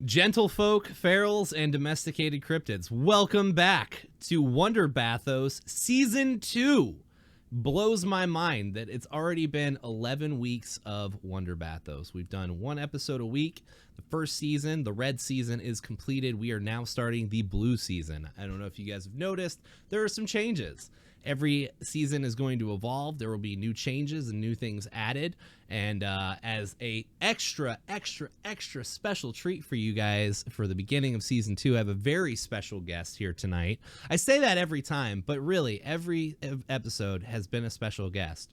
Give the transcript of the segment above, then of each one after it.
Gentlefolk, ferals, and domesticated cryptids, welcome back to Wonder Bathos Season 2. Blows my mind that it's already been 11 weeks of Wonder Bathos. We've done one episode a week. The first season, the red season, is completed. We are now starting the blue season. I don't know if you guys have noticed, there are some changes. Every season is going to evolve. There will be new changes and new things added. And as a extra special treat for you guys for the beginning of season 2, I have a very special guest here tonight. I say that every time, but really every episode has been a special guest.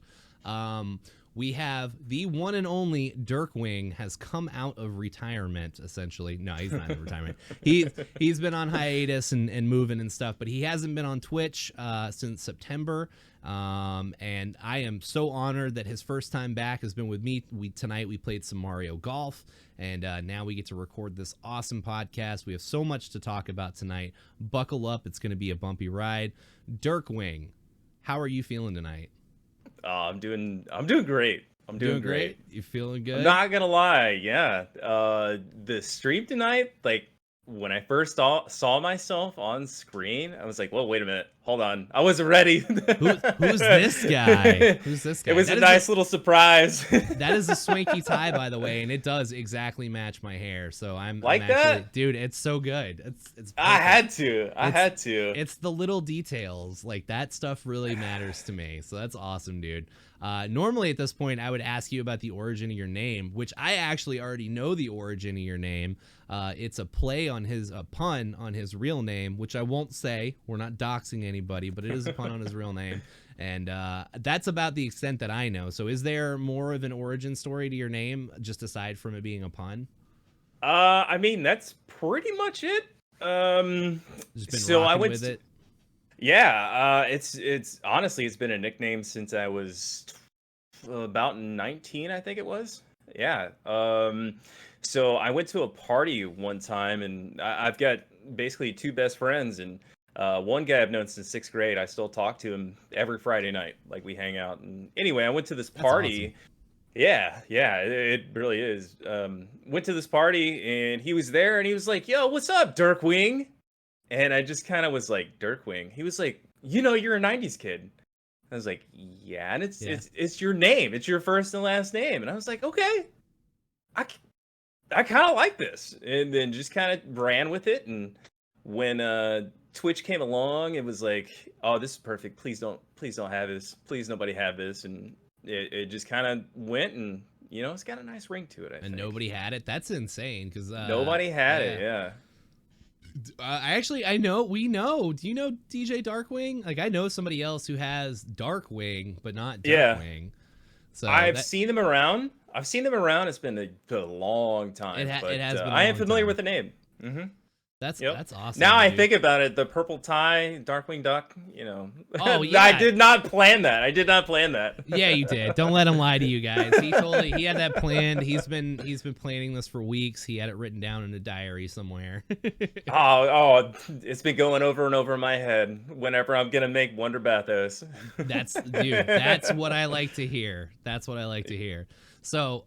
We have the one and only Dirkwing has come out of retirement, essentially. No, he's not in retirement. He's been on hiatus and moving and stuff, but he hasn't been on Twitch since September. And I am so honored that his first time back has been with me. Tonight we played some Mario Golf, and now we get to record this awesome podcast. We have so much to talk about tonight. Buckle up. It's going to be a bumpy ride. Dirkwing, how are you feeling tonight? I'm doing great. I'm doing great. You feeling good? I'm not gonna lie, yeah. The stream tonight, like when I first saw myself on screen, I was like, "Whoa, wait a minute, hold on, I wasn't ready." Who's this guy? Who's this guy? It was a nice little surprise. That is a swanky tie, by the way, and it does exactly match my hair. So I'm like that, dude. It's so good. It's. Perfect. I had to. It's the little details, like that stuff really matters to me. So that's awesome, dude. Normally at this point, I would ask you about the origin of your name, which I actually already know the origin of your name. It's a pun on his real name, which I won't say. We're not doxing anybody, but it is a pun on his real name. And that's about the extent that I know. So is there more of an origin story to your name, just aside from it being a pun? I mean, that's pretty much it. Just been so I went with it. Yeah, it's honestly, it's been a nickname since I was about 19, I think it was. Yeah. So I went to a party one time, and I've got basically two best friends, and one guy I've known since 6th grade. I still talk to him every Friday night, like we hang out. And anyway, I went to this party. Awesome. Yeah, it really is. Went to this party, and he was there, and he was like, "Yo, what's up, Dirkwing?" And I just kind of was like, Dirkwing. He was like, you're a 90s kid. I was like, yeah, and it's your name. It's your first and last name. And I was like, okay, I kind of like this. And then just kind of ran with it. And when Twitch came along, it was like, oh, this is perfect. Please don't have this. Please nobody have this. And it just kind of went, and it's got a nice ring to it. I think. Nobody had it. That's insane, because nobody had it. Yeah. We know. Do you know DJ Dirkwing? Like, I know somebody else who has Dirkwing, but not Dirkwing. Yeah. So I've seen them around. It's been a long time. It has been. I am familiar with the name. Mm-hmm. That's awesome. Now I think about it, the purple tie, Dirkwing Duck. Oh yeah. I did not plan that. Yeah, you did. Don't let him lie to you guys. He had that planned. He's been planning this for weeks. He had it written down in a diary somewhere. oh, it's been going over and over in my head whenever I'm gonna make Wonder Bathos. That's what I like to hear. So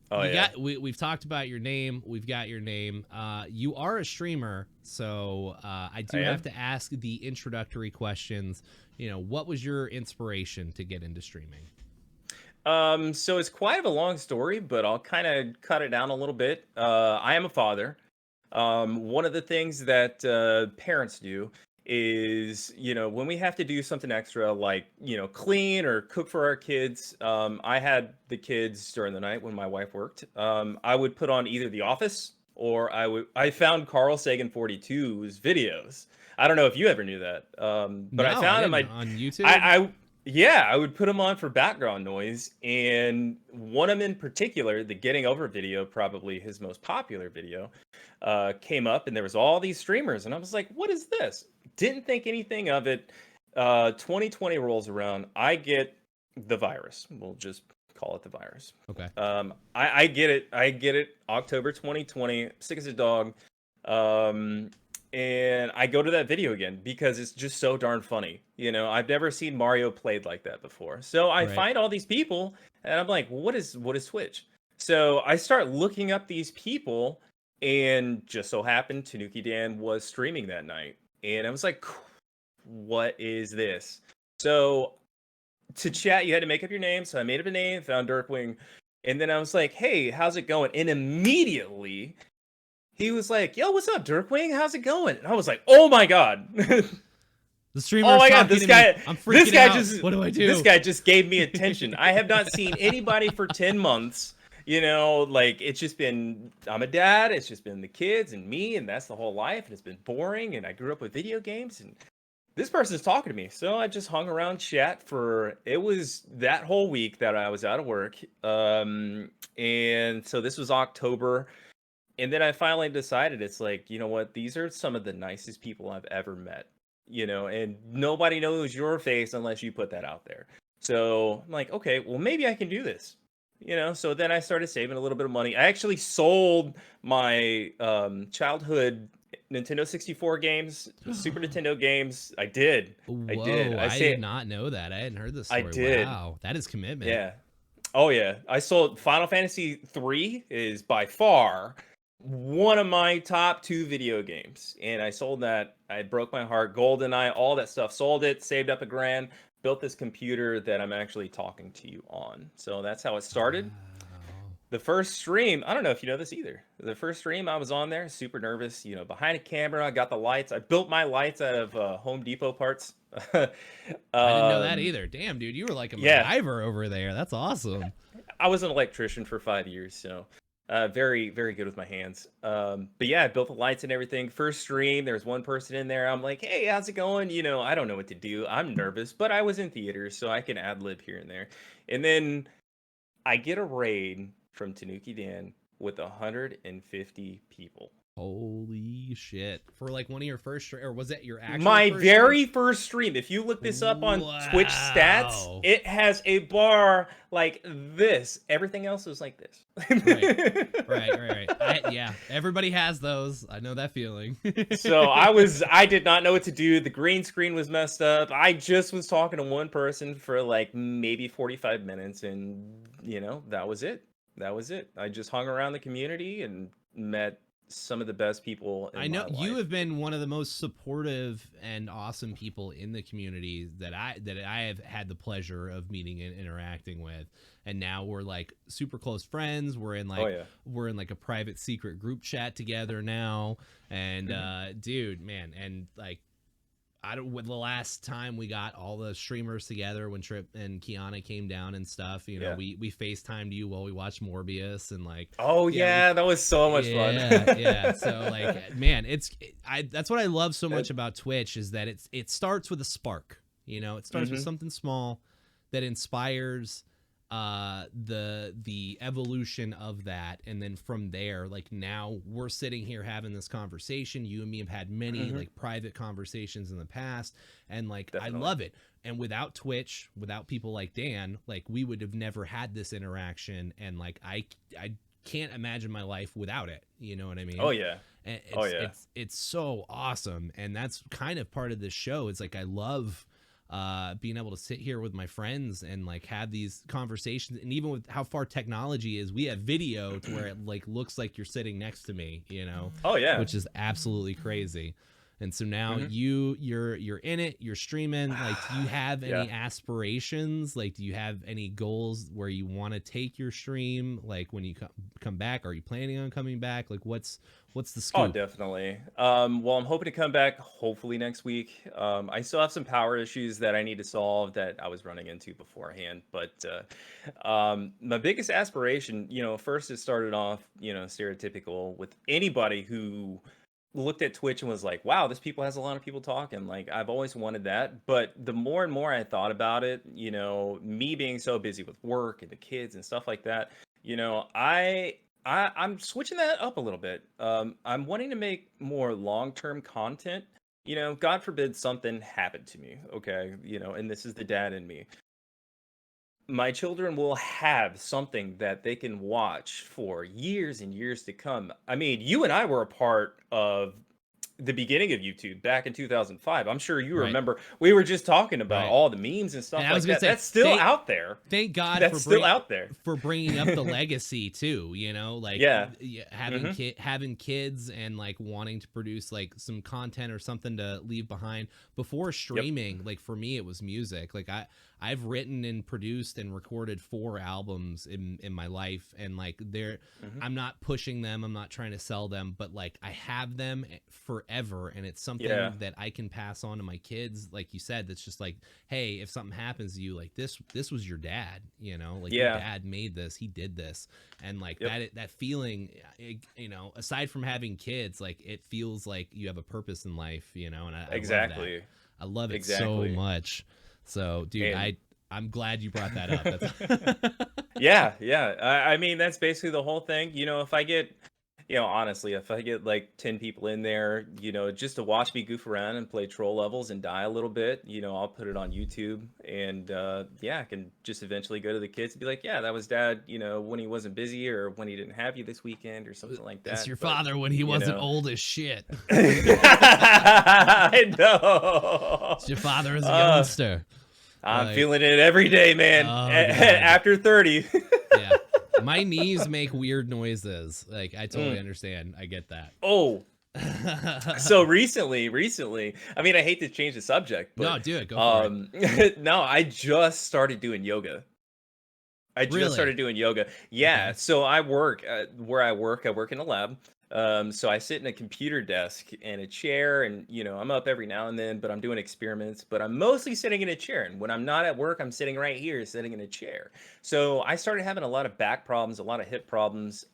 we've talked about your name. We've got your name. You are a streamer, so I have to ask the introductory questions. What was your inspiration to get into streaming? So it's quite a long story, but I'll kind of cut it down a little bit. I am a father. One of the things that parents do is, when we have to do something extra, like, clean or cook for our kids. I had the kids during the night when my wife worked. I would put on either The Office, or I found Carl Sagan 42's videos. I don't know if you ever knew that. But I found him on YouTube. I would put them on for background noise, and one of them in particular, the Getting Over video, probably his most popular video, came up, and there was all these streamers, and I was like, what is this? Didn't think anything of it. 2020 rolls around. I get the virus. We'll just call it the virus. Okay. I get it. October 2020. Sick as a dog. And I go to that video again because it's just so darn funny. I've never seen Mario played like that before. So I find all these people, and I'm like, what is Twitch? So I start looking up these people, And just so happened, Tanuki Dan was streaming that night. And I was like, what is this? So to chat, you had to make up your name. So I made up a name, found Dirkwing. And then I was like, hey, how's it going? And immediately he was like, yo, what's up, Dirkwing? How's it going? And I was like, oh my God. The streamer Oh is my God, talking to me. I'm freaking out. What do I do? This guy just gave me attention. I have not seen anybody for 10 months. You know, like it's just been, I'm a dad. It's just been the kids and me, and that's the whole life. And it's been boring. And I grew up with video games, and this person's talking to me. So I just hung around chat for, it was that whole week that I was out of work. And so this was October. And then I finally decided, it's like, you know what? These are some of the nicest people I've ever met, you know, and nobody knows your face unless you put that out there. So I'm like, okay, well, maybe I can do this, you know? So then I started saving a little bit of money. I actually sold my childhood Nintendo 64 games, Super Nintendo games. I did. I did. Whoa, I did not know that. I hadn't heard this I story. did. Wow, that is commitment. Yeah. Oh yeah. I sold Final Fantasy 3 is by far one of my top 2 video games. And I sold that. I broke my heart. GoldenEye, all that stuff. Sold it, saved up $1,000, built this computer that I'm actually talking to you on. So that's how it started. Wow. The first stream, I don't know if you know this either. The first stream I was on there, super nervous, you know, behind a camera, I got the lights. I built my lights out of Home Depot parts. I didn't know that either. Damn, dude, you were like a MacGyver over there. That's awesome. I was an electrician for 5 years, so very, very good with my hands. But yeah, I built the lights and everything. First stream, there was one person in there. I'm like, hey, how's it going? You know, I don't know what to do. I'm nervous, but I was in theater, so I can ad lib here and there. And then I get a raid from Tanuki Dan with 150 people. Holy shit. For like one of your first, or was that your actual My first very stream? First stream. If you look this up on Twitch stats, it has a bar like this. Everything else is like this. Right. Yeah, everybody has those. I know that feeling. So I did not know what to do. The green screen was messed up. I just was talking to one person for like maybe 45 minutes, and you know, that was it. That was it. I just hung around the community and met some of the best people in I know my life. you have been one of the most supportive and awesome people in the community that I have had the pleasure of meeting and interacting with. And now we're like super close friends. We're in like we're in like a private secret group chat together now. And dude, man, and like with the last time we got all the streamers together when Trip and Kiana came down and stuff, you know, we FaceTimed you while we watched Morbius and like, that was so much fun. Yeah. So like, man, that's what I love so much about Twitch is that it starts with a spark, you know, it starts with something small that inspires the evolution of that, and then from there, like now we're sitting here having this conversation. You and me have had many like private conversations in the past, and like I love it. And without Twitch, without people like Dan, like we would have never had this interaction, and like I can't imagine my life without it, you know what I mean? It's so awesome. And that's kind of part of this show. It's like I love being able to sit here with my friends and like have these conversations. And even with how far technology is, we have video to where it like looks like you're sitting next to me, you know? Which is absolutely crazy. And so now you're in it, you're streaming. Like, do you have any aspirations? Like, do you have any goals where you want to take your stream? Like, when you come back, are you planning on coming back? Like, what's the scoop? Oh, definitely. Well, I'm hoping to come back hopefully next week. I still have some power issues that I need to solve that I was running into beforehand. But my biggest aspiration, you know, first it started off, you know, stereotypical with anybody who looked at Twitch and was like, wow, this people has a lot of people talking. Like, I've always wanted that. But the more and more I thought about it, you know, me being so busy with work and the kids and stuff like that, you know, I'm switching that up a little bit. I'm wanting to make more long-term content. You know, God forbid something happened to me, okay? You know, and this is the dad in me. My children will have something that they can watch for years and years to come. I mean, you and I were a part of the beginning of YouTube back in 2005. I'm sure you Right. remember. We were just talking about Right. all the memes and stuff And I like was gonna that. say, That's still out there. thank God That's still out there. for bringing up the legacy too. You know, like Yeah. having having kids and like wanting to produce like some content or something to leave behind before streaming. Like for me, it was music. Like I've written and produced and recorded 4 albums in my life, and like I'm not pushing them, I'm not trying to sell them, but like I have them forever, and it's something that I can pass on to my kids. Like you said, that's just like, hey, if something happens to you, like this was your dad, you know, like your dad made this, he did this, and like that feeling, you know, aside from having kids, like it feels like you have a purpose in life, you know, and I love it so much. So, dude, I'm glad you brought that up. Yeah. I mean, that's basically the whole thing. You know, if I get, you know, honestly, if I get like 10 people in there, you know, just to watch me goof around and play troll levels and die a little bit, you know, I'll put it on YouTube, and I can just eventually go to the kids and be like, yeah, that was dad, you know, when he wasn't busy or when he didn't have you this weekend or something like that. That's your father when he wasn't old as shit. I know. It's your father as a youngster. I'm feeling it every day, man. After 30. Yeah. My knees make weird noises. Like, I totally understand. I get that. Oh. So recently, I mean, I hate to change the subject, but no, do it. Go for it. No, I just started doing yoga. Yeah. Okay. So I work where I work in a lab. So I sit in a computer desk and a chair, and you know, I'm up every now and then, but I'm doing experiments, but I'm mostly sitting in a chair. And when I'm not at work, I'm sitting right here, sitting in a chair. So I started having a lot of back problems, a lot of hip problems.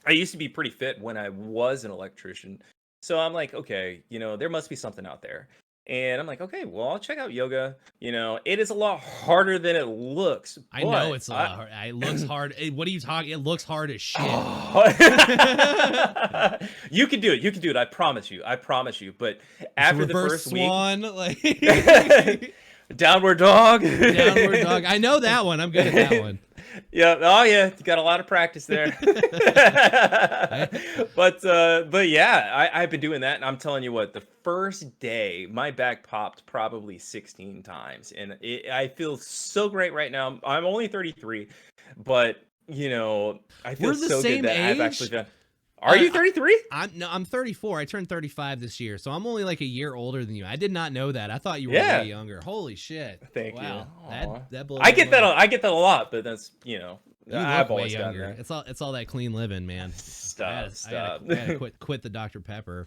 I used to be pretty fit when I was an electrician. So I'm like, okay, you know, there must be something out there. And I'm like, okay, well, I'll check out yoga. You know, it is a lot harder than it looks. I know it's a lot hard. It looks hard. What are you talking? It looks hard as shit. You can do it. You can do it. I promise you. But after the first swan, week, like downward dog. Downward dog. I know that one. I'm good at that one. Yeah. Oh yeah. You got a lot of practice there. But yeah, I've been doing that, and I'm telling you what, the first day my back popped probably 16 times, and I feel so great right now. I'm only 33, but you know, I feel so good that I've actually done. Are you 33? I'm 34. I turned 35 this year, so I'm only like a year older than you. I did not know that. I thought you were way younger. Holy shit! Thank you. That blows. I get that a lot, but that's, you you I've always younger. It's all that clean living, man. Stop. I gotta quit the Dr. Pepper.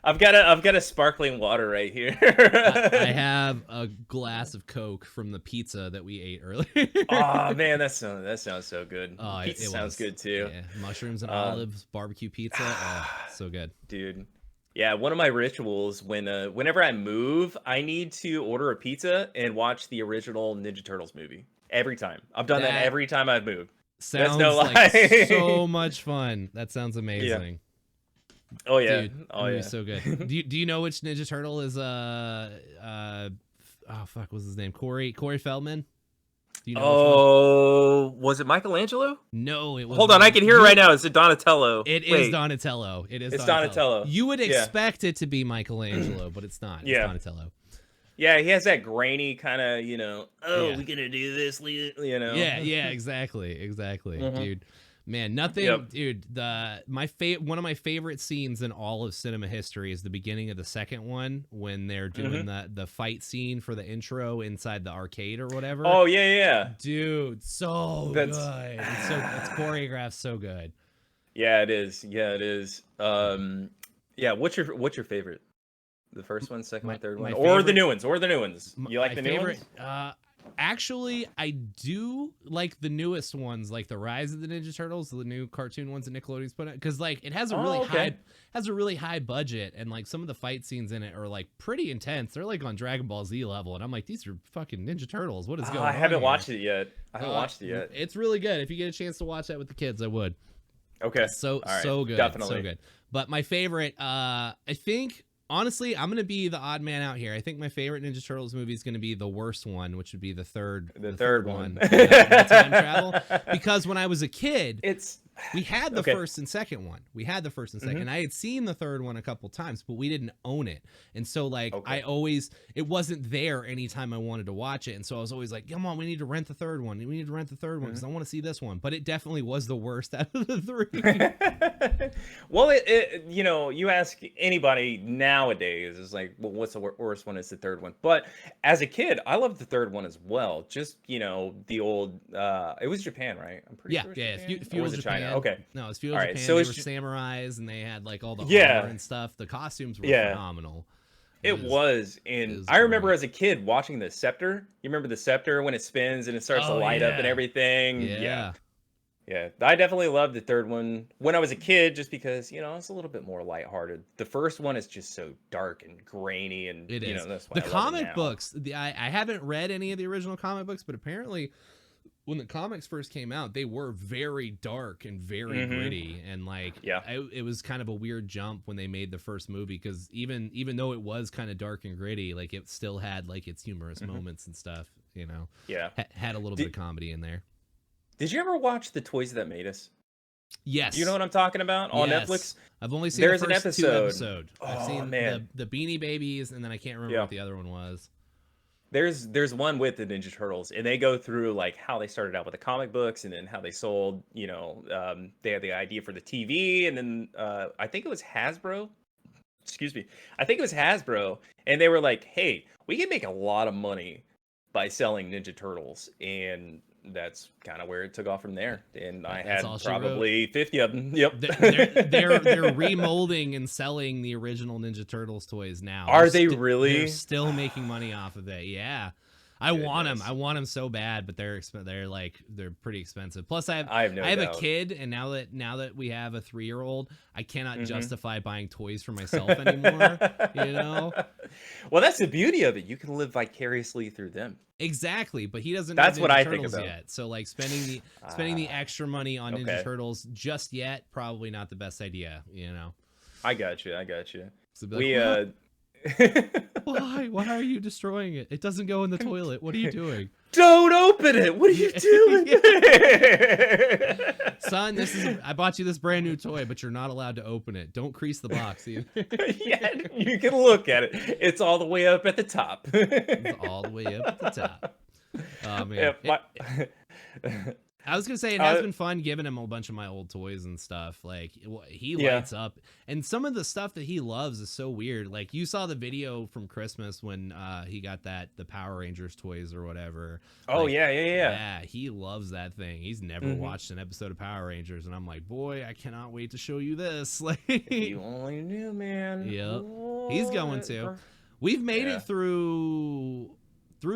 I've got a sparkling water right here. I have a glass of Coke from the pizza that we ate earlier. Oh man, that sounds so good. Oh, pizza sounds good too. Yeah. Mushrooms and olives, barbecue pizza. Oh, so good, dude. Yeah, one of my rituals whenever I move, I need to order a pizza and watch the original Ninja Turtles movie. Every time. I've done that every time I've moved. Sounds like so much fun. That sounds amazing. Yeah. Oh yeah. Dude, so good. Do you know which Ninja Turtle is oh fuck, what's his name? Corey Feldman? Do you know was it Michelangelo? No, it was. Hold on, I can hear it right now. Is it Donatello? Is Donatello. It's Donatello. You would expect it to be Michelangelo, but it's not. It's Donatello. Yeah, he has that grainy kind of, we're gonna do this, Yeah, exactly, dude. Man, nothing, dude. One of my favorite scenes in all of cinema history is the beginning of the second one when they're doing the fight scene for the intro inside the arcade or whatever. Oh yeah, dude, so good. It's choreographed so good. Yeah, it is. What's your favorite? The first one, second one, third one, or the new ones, You like the new ones? Actually, I do like the newest ones, like the Rise of the Ninja Turtles, the new cartoon ones that Nickelodeon's put out, because like it has a really high budget, and like some of the fight scenes in it are like pretty intense. They're like on Dragon Ball Z level, and I'm like, these are fucking Ninja Turtles. What is going on? I haven't watched it yet. It's really good. If you get a chance to watch that with the kids, I would. Okay. So good. Definitely. So good. But my favorite, I think. Honestly, I'm going to be the odd man out here. I think my favorite Ninja Turtles movie is going to be the worst one, which would be the third one. Time travel. Because when I was a kid, We had the Okay. first and second one. We had the first and second. Mhm. And I had seen the third one a couple times, but we didn't own it. And so like Okay. it wasn't there anytime I wanted to watch it. And so I was always like, come on, we need to rent the third one. We need to rent the third one because I want to see this one. But it definitely was the worst out of the three. Well, you know, you ask anybody nowadays, it's like, well, what's the worst one? It's the third one. But as a kid, I loved the third one as well. Just, you know, the old, it was Japan, right? I'm pretty Yeah, sure. It yeah. was Japan? Or Feudal was it Japan. China? Okay. No, it's feudal All right. Japan. So They it's were samurais and they had like all the Yeah. armor and stuff. The costumes were Yeah. phenomenal. It was, it and was I remember great. as a kid watching the scepter. You remember the scepter when it spins and it starts to Oh, light up and yeah. everything? Yeah. Yeah. I definitely loved the third one when I was a kid, just because, you know, it's a little bit more lighthearted. The first one is just so dark and grainy, and It you is. know, that's why The I love it comic now. books, I haven't read any of the original comic books, but apparently when the comics first came out, they were very dark and very gritty, and like Yeah. it was kind of a weird jump when they made the first movie, because even though it was kind of dark and gritty, like it still had like its humorous moments and stuff, you know. Yeah. Had a little bit of comedy in there. Did you ever watch The Toys That Made Us? Yes. Do you know what I'm talking about on Yes. Netflix? I've only seen There's the an first two episode. episodes. I've Oh, seen man. the Beanie Babies, and then I can't remember Yeah. what the other one was. There's one with the Ninja Turtles, and they go through like how they started out with the comic books, and then how they sold. You know, they had the idea for the TV, and then I think it was Hasbro. Excuse me, I think it was Hasbro, and they were like, "Hey, we can make a lot of money by selling Ninja Turtles," and that's kind of where it took off from there. And I That's had all she wrote. probably 50 of them. Yep. They're remolding and selling the original Ninja Turtles toys now. Are they really? They're still making money off of it. Yeah. I want them. Goodness. I want them so bad, but they're pretty expensive. Plus, I have no a doubt. kid, and now that we have a 3-year-old, I cannot Mhm. justify buying toys for myself anymore. You know, Well, that's the beauty of it. You can live vicariously through them. exactly. But he doesn't. That's have what Ninja I think Turtles about. yet. So like spending the extra money on Ninja Okay. Turtles just yet, probably not the best idea. You know. I got you. So be We like, why? Why are you destroying it? It doesn't go in the toilet. What are you doing? Don't open it. What are you doing? Son, I bought you this brand new toy, but you're not allowed to open it. Don't crease the box either. Yeah, you can look at it. It's all the way up at the top. It's all the way up at the top. Oh man. I was gonna say it has been fun giving him a bunch of my old toys and stuff. Like he lights up, and some of the stuff that he loves is so weird. Like you saw the video from Christmas when he got the Power Rangers toys or whatever. Oh like, yeah. Yeah, he loves that thing. He's never watched an episode of Power Rangers, and I'm like, boy, I cannot wait to show you this. Like, You only knew, man. Yep. He's going to. We've made it through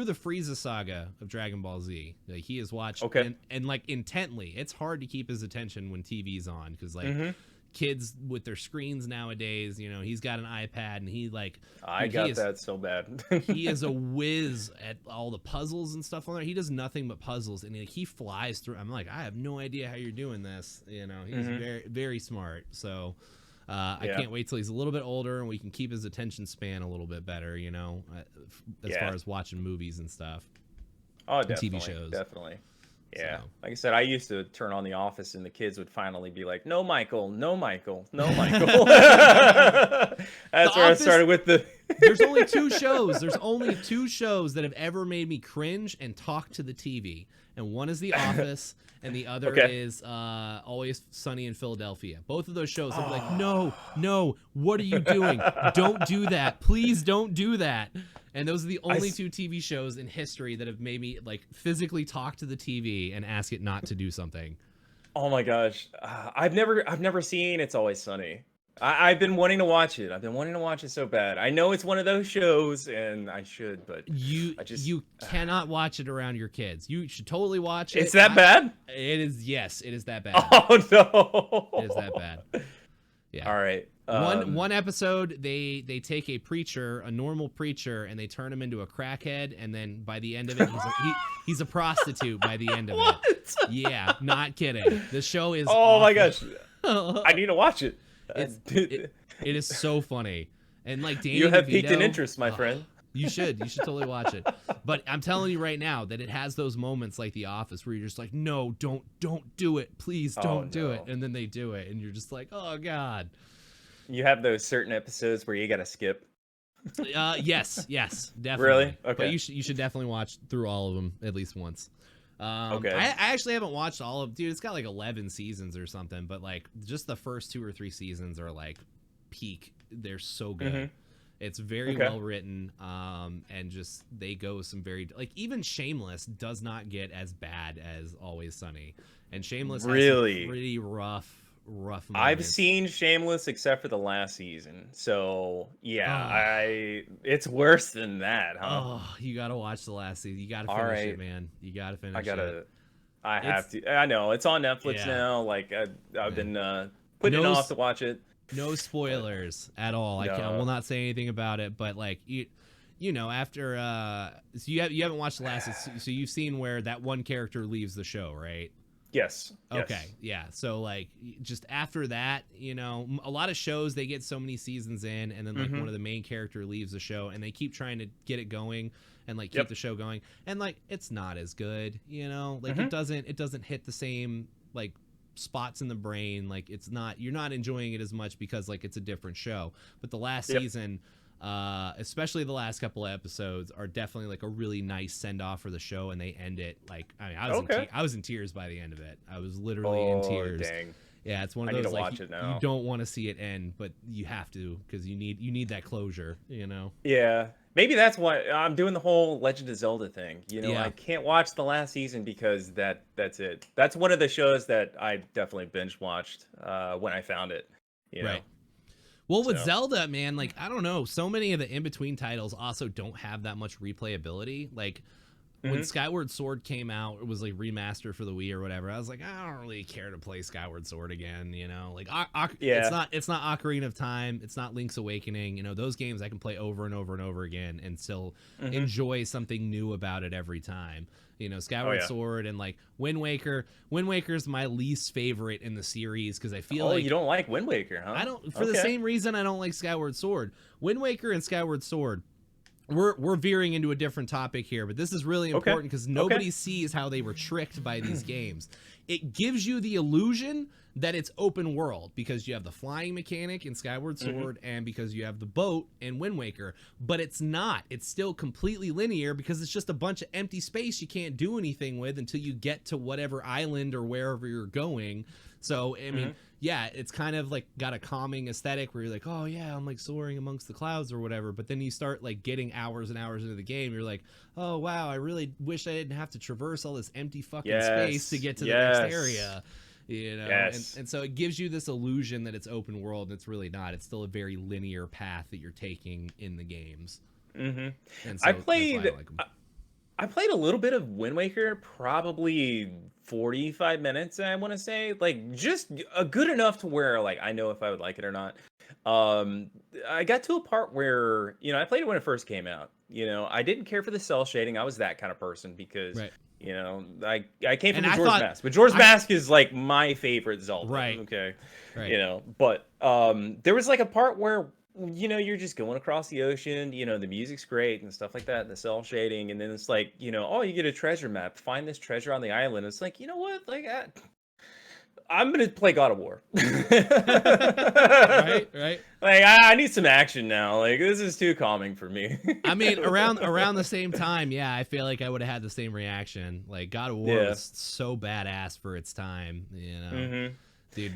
the Frieza saga of Dragon Ball Z. Like he has watched and like intently. It's hard to keep his attention when TV's on, because like kids with their screens nowadays, you know, he's got an iPad and he like I got that so bad. he is a whiz at all the puzzles and stuff on there. He does nothing but puzzles, and he flies through. I'm like, I have no idea how you're doing this. You know, he's very, very smart. So I can't wait till he's a little bit older and we can keep his attention span a little bit better, you know, as far as watching movies and stuff. Oh, definitely. TV shows. Definitely. Yeah. So. Like I said, I used to turn on The Office and the kids would finally be like, no, Michael, no, Michael, no, Michael. That's where I started with the... There's only two shows. There's only two shows that have ever made me cringe and talk to the TV. And one is The Office, and the other is Always Sunny in Philadelphia. Both of those shows, I'm like, no, what are you doing? Don't do that. Please don't do that. And those are the only two TV shows in history that have made me like physically talk to the TV and ask it not to do something. Oh my gosh, I've never seen It's Always Sunny. I've been wanting to watch it. I've been wanting to watch it so bad. I know it's one of those shows, and I should, but you cannot watch it around your kids. You should totally watch it. It's that bad? It is. Yes, it is that bad. Oh no, it is that bad. Yeah. All right. One episode, they take a preacher, a normal preacher, and they turn him into a crackhead, and then by the end of it, he's a prostitute by the end of it. Yeah, not kidding. The show is awful. My gosh, I need to watch it. It is so funny, and like Danny you have DeVito, piqued an interest, my friend. You should totally watch it. But I'm telling you right now that it has those moments like The Office where you're just like, no, don't do it, please don't do it, and then they do it, and you're just like, oh god. You have those certain episodes where you gotta skip. Yes, definitely. Really? Okay. But you should definitely watch through all of them at least once. Okay. I actually haven't watched all of, dude. It's got like 11 seasons or something, but like just the first 2 or 3 seasons are like peak. They're so good. Mm-hmm. It's very well written, and just they go some very, like, even Shameless does not get as bad as Always Sunny, and Shameless has some pretty rough moments. I've seen Shameless except for the last season, so yeah, it's worse than that, huh? Oh, you gotta watch the last season. You gotta finish it, man. You gotta finish it. I have to. I know it's on Netflix now. Like I've been putting it off to watch it. No spoilers at all. No. I will not say anything about it, but like you know, after so you haven't watched the last, so you've seen where that one character leaves the show, right? Yes. Okay. Yeah. So like just after that, you know, a lot of shows, they get so many seasons in, and then like one of the main character leaves the show, and they keep trying to get it going and like keep the show going, and like it's not as good, you know, like it doesn't hit the same like spots in the brain. Like you're not enjoying it as much because like it's a different show. But the last season, especially the last couple of episodes, are definitely like a really nice send off for the show, and they end it like, I mean, I was in tears by the end of it. I was literally in tears. Dang. Yeah, it's one of those like you don't want to see it end, but you have to, because you need that closure, you know. Yeah, maybe that's why I'm doing the whole Legend of Zelda thing. You know, I can't watch the last season because that's it. That's one of the shows that I definitely binge watched when I found it. You know? Well, with Zelda, man, like, I don't know, so many of the in-between titles also don't have that much replayability. Like, when Skyward Sword came out, it was like remastered for the Wii or whatever. I was like, I don't really care to play Skyward Sword again, you know? Like, it's not Ocarina of Time, it's not Link's Awakening. You know, those games I can play over and over and over again and still enjoy something new about it every time. You know, Skyward Sword and like Wind Waker. Wind Waker's my least favorite in the series because I feel like you don't like Wind Waker, huh? I don't, for the same reason I don't like Skyward Sword. Wind Waker and Skyward Sword, we're veering into a different topic here, but this is really important because nobody sees how they were tricked by these games. It gives you the illusion that it's open world because you have the flying mechanic in Skyward Sword and because you have the boat in Wind Waker, but it's not. It's still completely linear because it's just a bunch of empty space you can't do anything with until you get to whatever island or wherever you're going. So, I mean, yeah, it's kind of like got a calming aesthetic where you're like, oh yeah, I'm like soaring amongst the clouds or whatever. But then you start like getting hours and hours into the game. You're like, oh wow, I really wish I didn't have to traverse all this empty fucking space to get to the next area. You know, and so it gives you this illusion that it's open world, and it's really not. It's still a very linear path that you're taking in the games. And so I played. that's why I like them. I played a little bit of Wind Waker, probably 45 minutes, I want to say. Like, just good enough to where, like, I know if I would like it or not. I got to a part where, you know, I played it when it first came out. You know, I didn't care for the cell shading. I was that kind of person because, you know, I came from Majora's Mask. Majora's Mask is, like, my favorite Zelda. Okay. You know, but there was, like, a part where, you know, you're just going across the ocean, you know, the music's great and stuff like that, the cell shading, and then it's like, you know, oh, you get a treasure map, find this treasure on the island. It's like, you know what, like I'm gonna play God of War. right Like I need some action now. Like this is too calming for me. I mean, around the same time, yeah, I feel like I would have had the same reaction. Like God of War was so badass for its time, you know. Dude,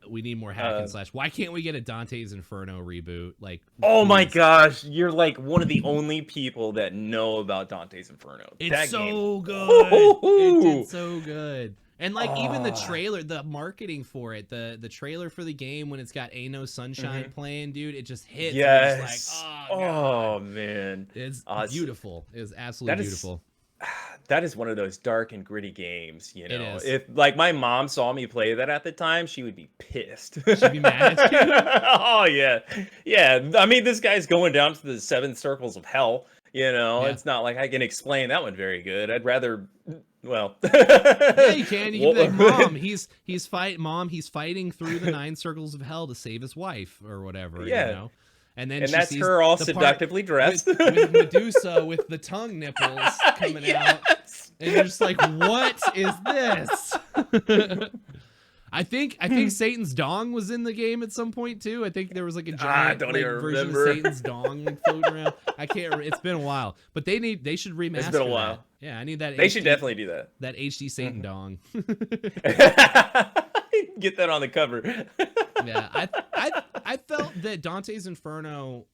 we need more hack and slash. Why can't we get a Dante's Inferno reboot? Like, oh my gosh, you're like one of the only people that know about Dante's Inferno. It's so good. It did so good. And like even the trailer, the marketing for it, the trailer for the game when it's got Ain't No Sunshine playing, dude, it just hits. Yes. Like, oh man, it's beautiful. It's absolutely beautiful. That is one of those dark and gritty games, you know. It is. If like my mom saw me play that at the time, she would be pissed. She'd be mad at you. Oh yeah, yeah. I mean, this guy's going down to the 7 circles of hell. You know, it's not like I can explain that one very good. I'd rather, well. Yeah, you can. You can be like, Mom, he's fighting through the 9 circles of hell to save his wife or whatever. You know? and then And she that's sees her all the part seductively dressed. with Medusa with the tongue nipples coming out, and you're just like, what is this? I think Satan's dong was in the game at some point too. I think there was like a giant don't like even version remember. of Satan's dong like floating around. I can't remember. It's been a while, but they should remaster It's been a while. that. Yeah, I need that. They should definitely do that. That HD Satan dong. Get that on the cover. Yeah, I felt that Dante's Inferno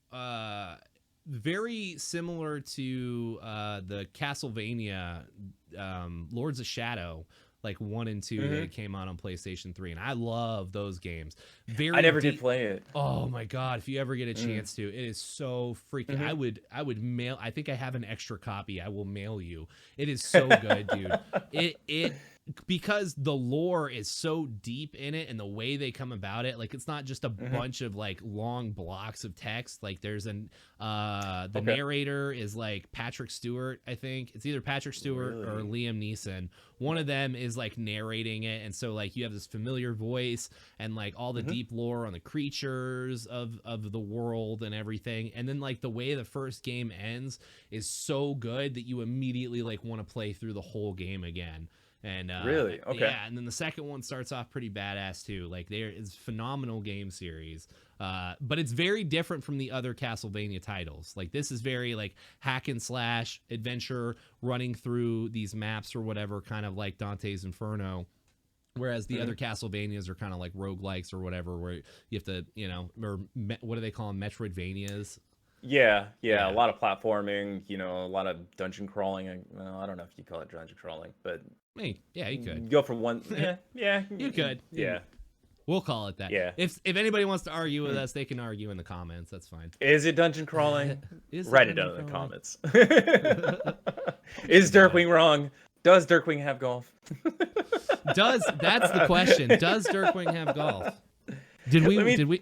very similar to the Castlevania Lords of Shadow, like 1 and 2 that came out on PlayStation 3, and I love those games. I never did play it. Oh my god, if you ever get a chance to, it is so freaking I would mail. I think I have an extra copy. I will mail you. It is so good, dude. It because the lore is so deep in it, and the way they come about it, like it's not just a bunch of like long blocks of text. Like there's the narrator is like Patrick Stewart. I think it's either Patrick Stewart or Liam Neeson. One of them is like narrating it, and so like you have this familiar voice and like all the deep lore on the creatures of the world and everything. And then like the way the first game ends is so good that you immediately like want to play through the whole game again. And really, okay, yeah. And then the second one starts off pretty badass too. Like there is phenomenal game series, but it's very different from the other Castlevania titles. Like this is very like hack and slash adventure, running through these maps or whatever, kind of like Dante's Inferno. Whereas the other Castlevanias are kind of like roguelikes or whatever, where you have to, or what do they call them, Metroidvanias? Yeah, a lot of platforming, a lot of dungeon crawling. I don't know if you call it dungeon crawling, but hey, yeah, you could go from one. Yeah, you could. Yeah, we'll call it that. Yeah. If anybody wants to argue with us, they can argue in the comments. That's fine. Is it dungeon crawling? Write it down in the comments. Is God. Dirkwing wrong? Does Dirkwing have golf? That's the question. Does Dirkwing have golf? Did we witness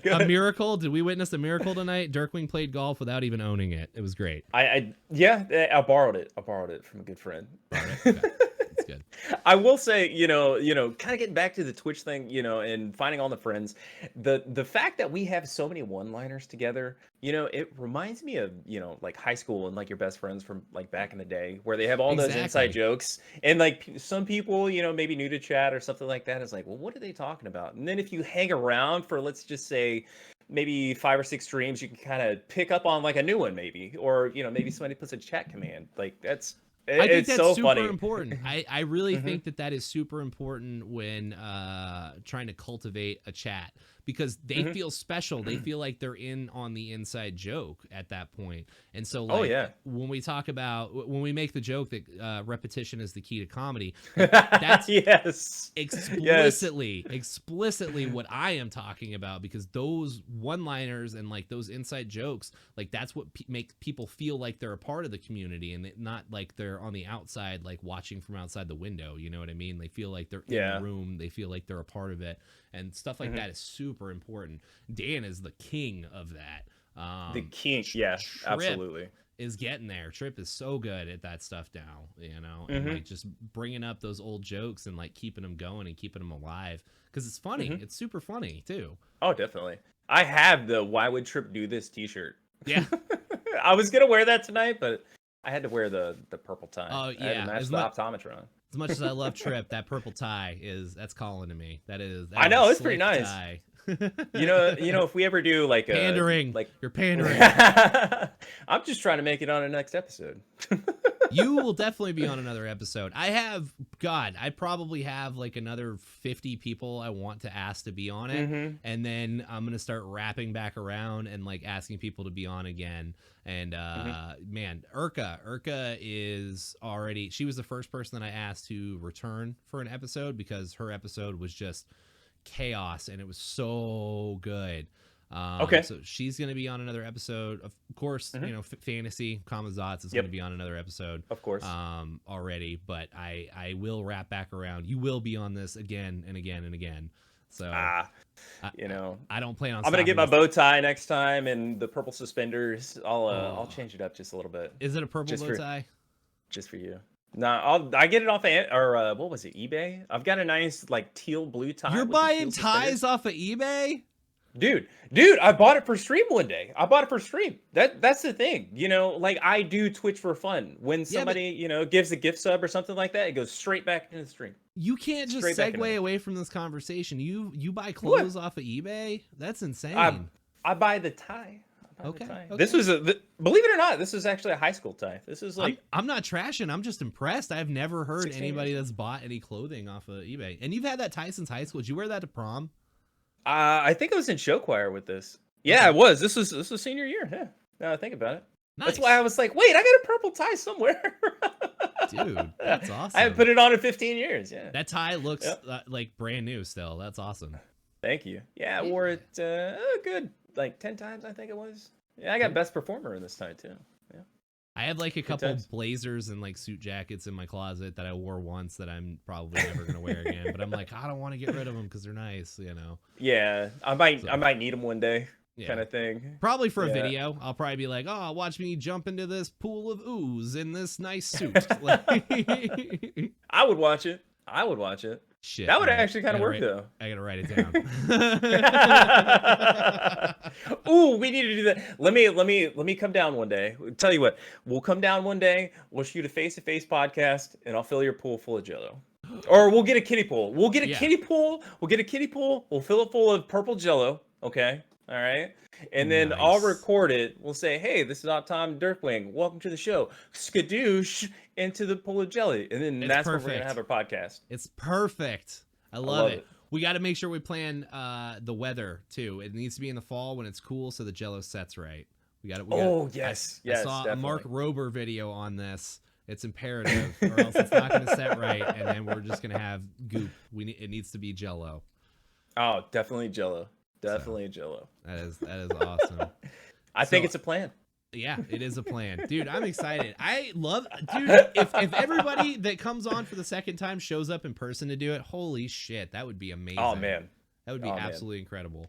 a miracle? Did we witness a miracle tonight? Dirkwing played golf without even owning it. It was great. I borrowed it. I borrowed it from a good friend. Okay. That's good. I will say, kind of getting back to the Twitch thing, and finding all the friends, the fact that we have so many one-liners together, it reminds me of, like high school and like your best friends from like back in the day, where they have all those inside jokes, and like some people, maybe new to chat or something like that, is like, well, what are they talking about? And then if you hang around for, let's just say, maybe 5 or 6 streams, you can kind of pick up on like a new one, maybe, or maybe somebody puts a chat command. Like I think that's so super funny. important. I really think that is super important when trying to cultivate a chat, because they feel special. They feel like they're in on the inside joke at that point. And so like when we make the joke that repetition is the key to comedy, like, that's explicitly what I am talking about, because those one-liners and like those inside jokes, like that's what make people feel like they're a part of the community, and not like they're on the outside, like watching from outside the window. You know what I mean? They feel like they're in the room. They feel like they're a part of it, and stuff like that is super important. Dan is the king of that. The king, yeah, absolutely. Is getting there. Trip is so good at that stuff now, and like just bringing up those old jokes and like keeping them going and keeping them alive, because it's funny. It's super funny too. Oh, definitely. I have the "Why Would Trip Do This" T-shirt. Yeah, I was gonna wear that tonight, but I had to wear the purple tie. Oh yeah, I had to match the optometron. As much as I love Trip, that purple tie that's calling to me. That I know, it's pretty nice. Tie. If we ever do like pandering, you're pandering. I'm just trying to make it on the next episode. You will definitely be on another episode. I probably have like another 50 people I want to ask to be on it, and then I'm gonna start wrapping back around and like asking people to be on again. And man, Urka is already, she was the first person that I asked to return for an episode, because her episode was just chaos and it was so good. So she's gonna be on another episode, of course. Fantasy Kamazats is gonna be on another episode, of course, already, but I will wrap back around. You will be on this again and again and again. So I don't plan on. I'm gonna get my bow tie next time and the purple suspenders. I'll change it up just a little bit. Is it a purple bow tie? Just for you. No, I get it off of what was it, eBay? I've got a nice like teal blue tie. You're buying ties off of eBay? Dude, I bought it for stream one day. I bought it for stream. That's the thing. Like I do Twitch for fun. When Yeah, but somebody, gives a gift sub or something like that, it goes straight back into the stream. you can't just Straight back into segue it. away from this conversation. You buy What? clothes off of eBay? That's I insane. I buy the tie. I buy the Okay, tie. okay. This was believe it or not, this was actually a high school tie. This is like I'm not trashing. I'm just impressed. I've never heard 16 anybody years. that's bought any clothing off of eBay. And you've had that tie since high school. Did you wear that to prom? I think I was in show choir with this. Yeah, Okay. it was. This was senior year. Yeah. Now I think about it. That's why I Nice. was like, wait, I got a purple tie somewhere. Dude, that's I awesome. haven't put it on in 15 years. Yeah. That tie looks Yep. like brand new still. That's awesome. Thank you. Yeah, I wore it good like 10 times, I think it was. Yeah, I got Cool. best performer in this tie too. Yeah. I have like a couple times. blazers and like suit jackets in my closet that I wore once that I'm probably never gonna wear again. But I'm like, I don't want to get rid of them because they're nice, Yeah, I might So, I might need them one day, yeah. kind of thing. Probably for a Yeah. video. I'll probably be like, oh, watch me jump into this pool of ooze in this nice suit. Like, I would watch it. I would watch it. shit. That would all right, actually kind of work though. I gotta write it down. Ooh, we need to do that. Let me come down one day. Tell you what, we'll come down one day. We'll shoot a face-to-face podcast, and I'll fill your pool full of Jello. Or we'll get a kiddie pool. We'll get a Yeah. kiddie pool. We'll get a kiddie pool. We'll fill it full of purple Jello. Okay. All right. And then I'll Nice. record it. We'll say, hey, this is Tom Dirkwing. Welcome to the show. Skadoosh into the pool of jelly. And then It's that's where we're perfect. going to have our podcast. It's perfect. I love it. We got to make sure we plan the weather too. It needs to be in the fall when it's cool, so the Jello sets right. We got it. Oh, yes. I Yes, saw definitely. a Mark Rober video on this. It's imperative, or else it's not going to set right, and then we're just going to have goop. It needs to be Jello. Oh, definitely Jello. Definitely Jello. That is awesome. I think it's a plan. Yeah, it is a plan. Dude, I'm excited. Dude, if everybody that comes on for the second time shows up in person to do it, holy shit, that would be amazing. Oh, man. That would be man. absolutely incredible.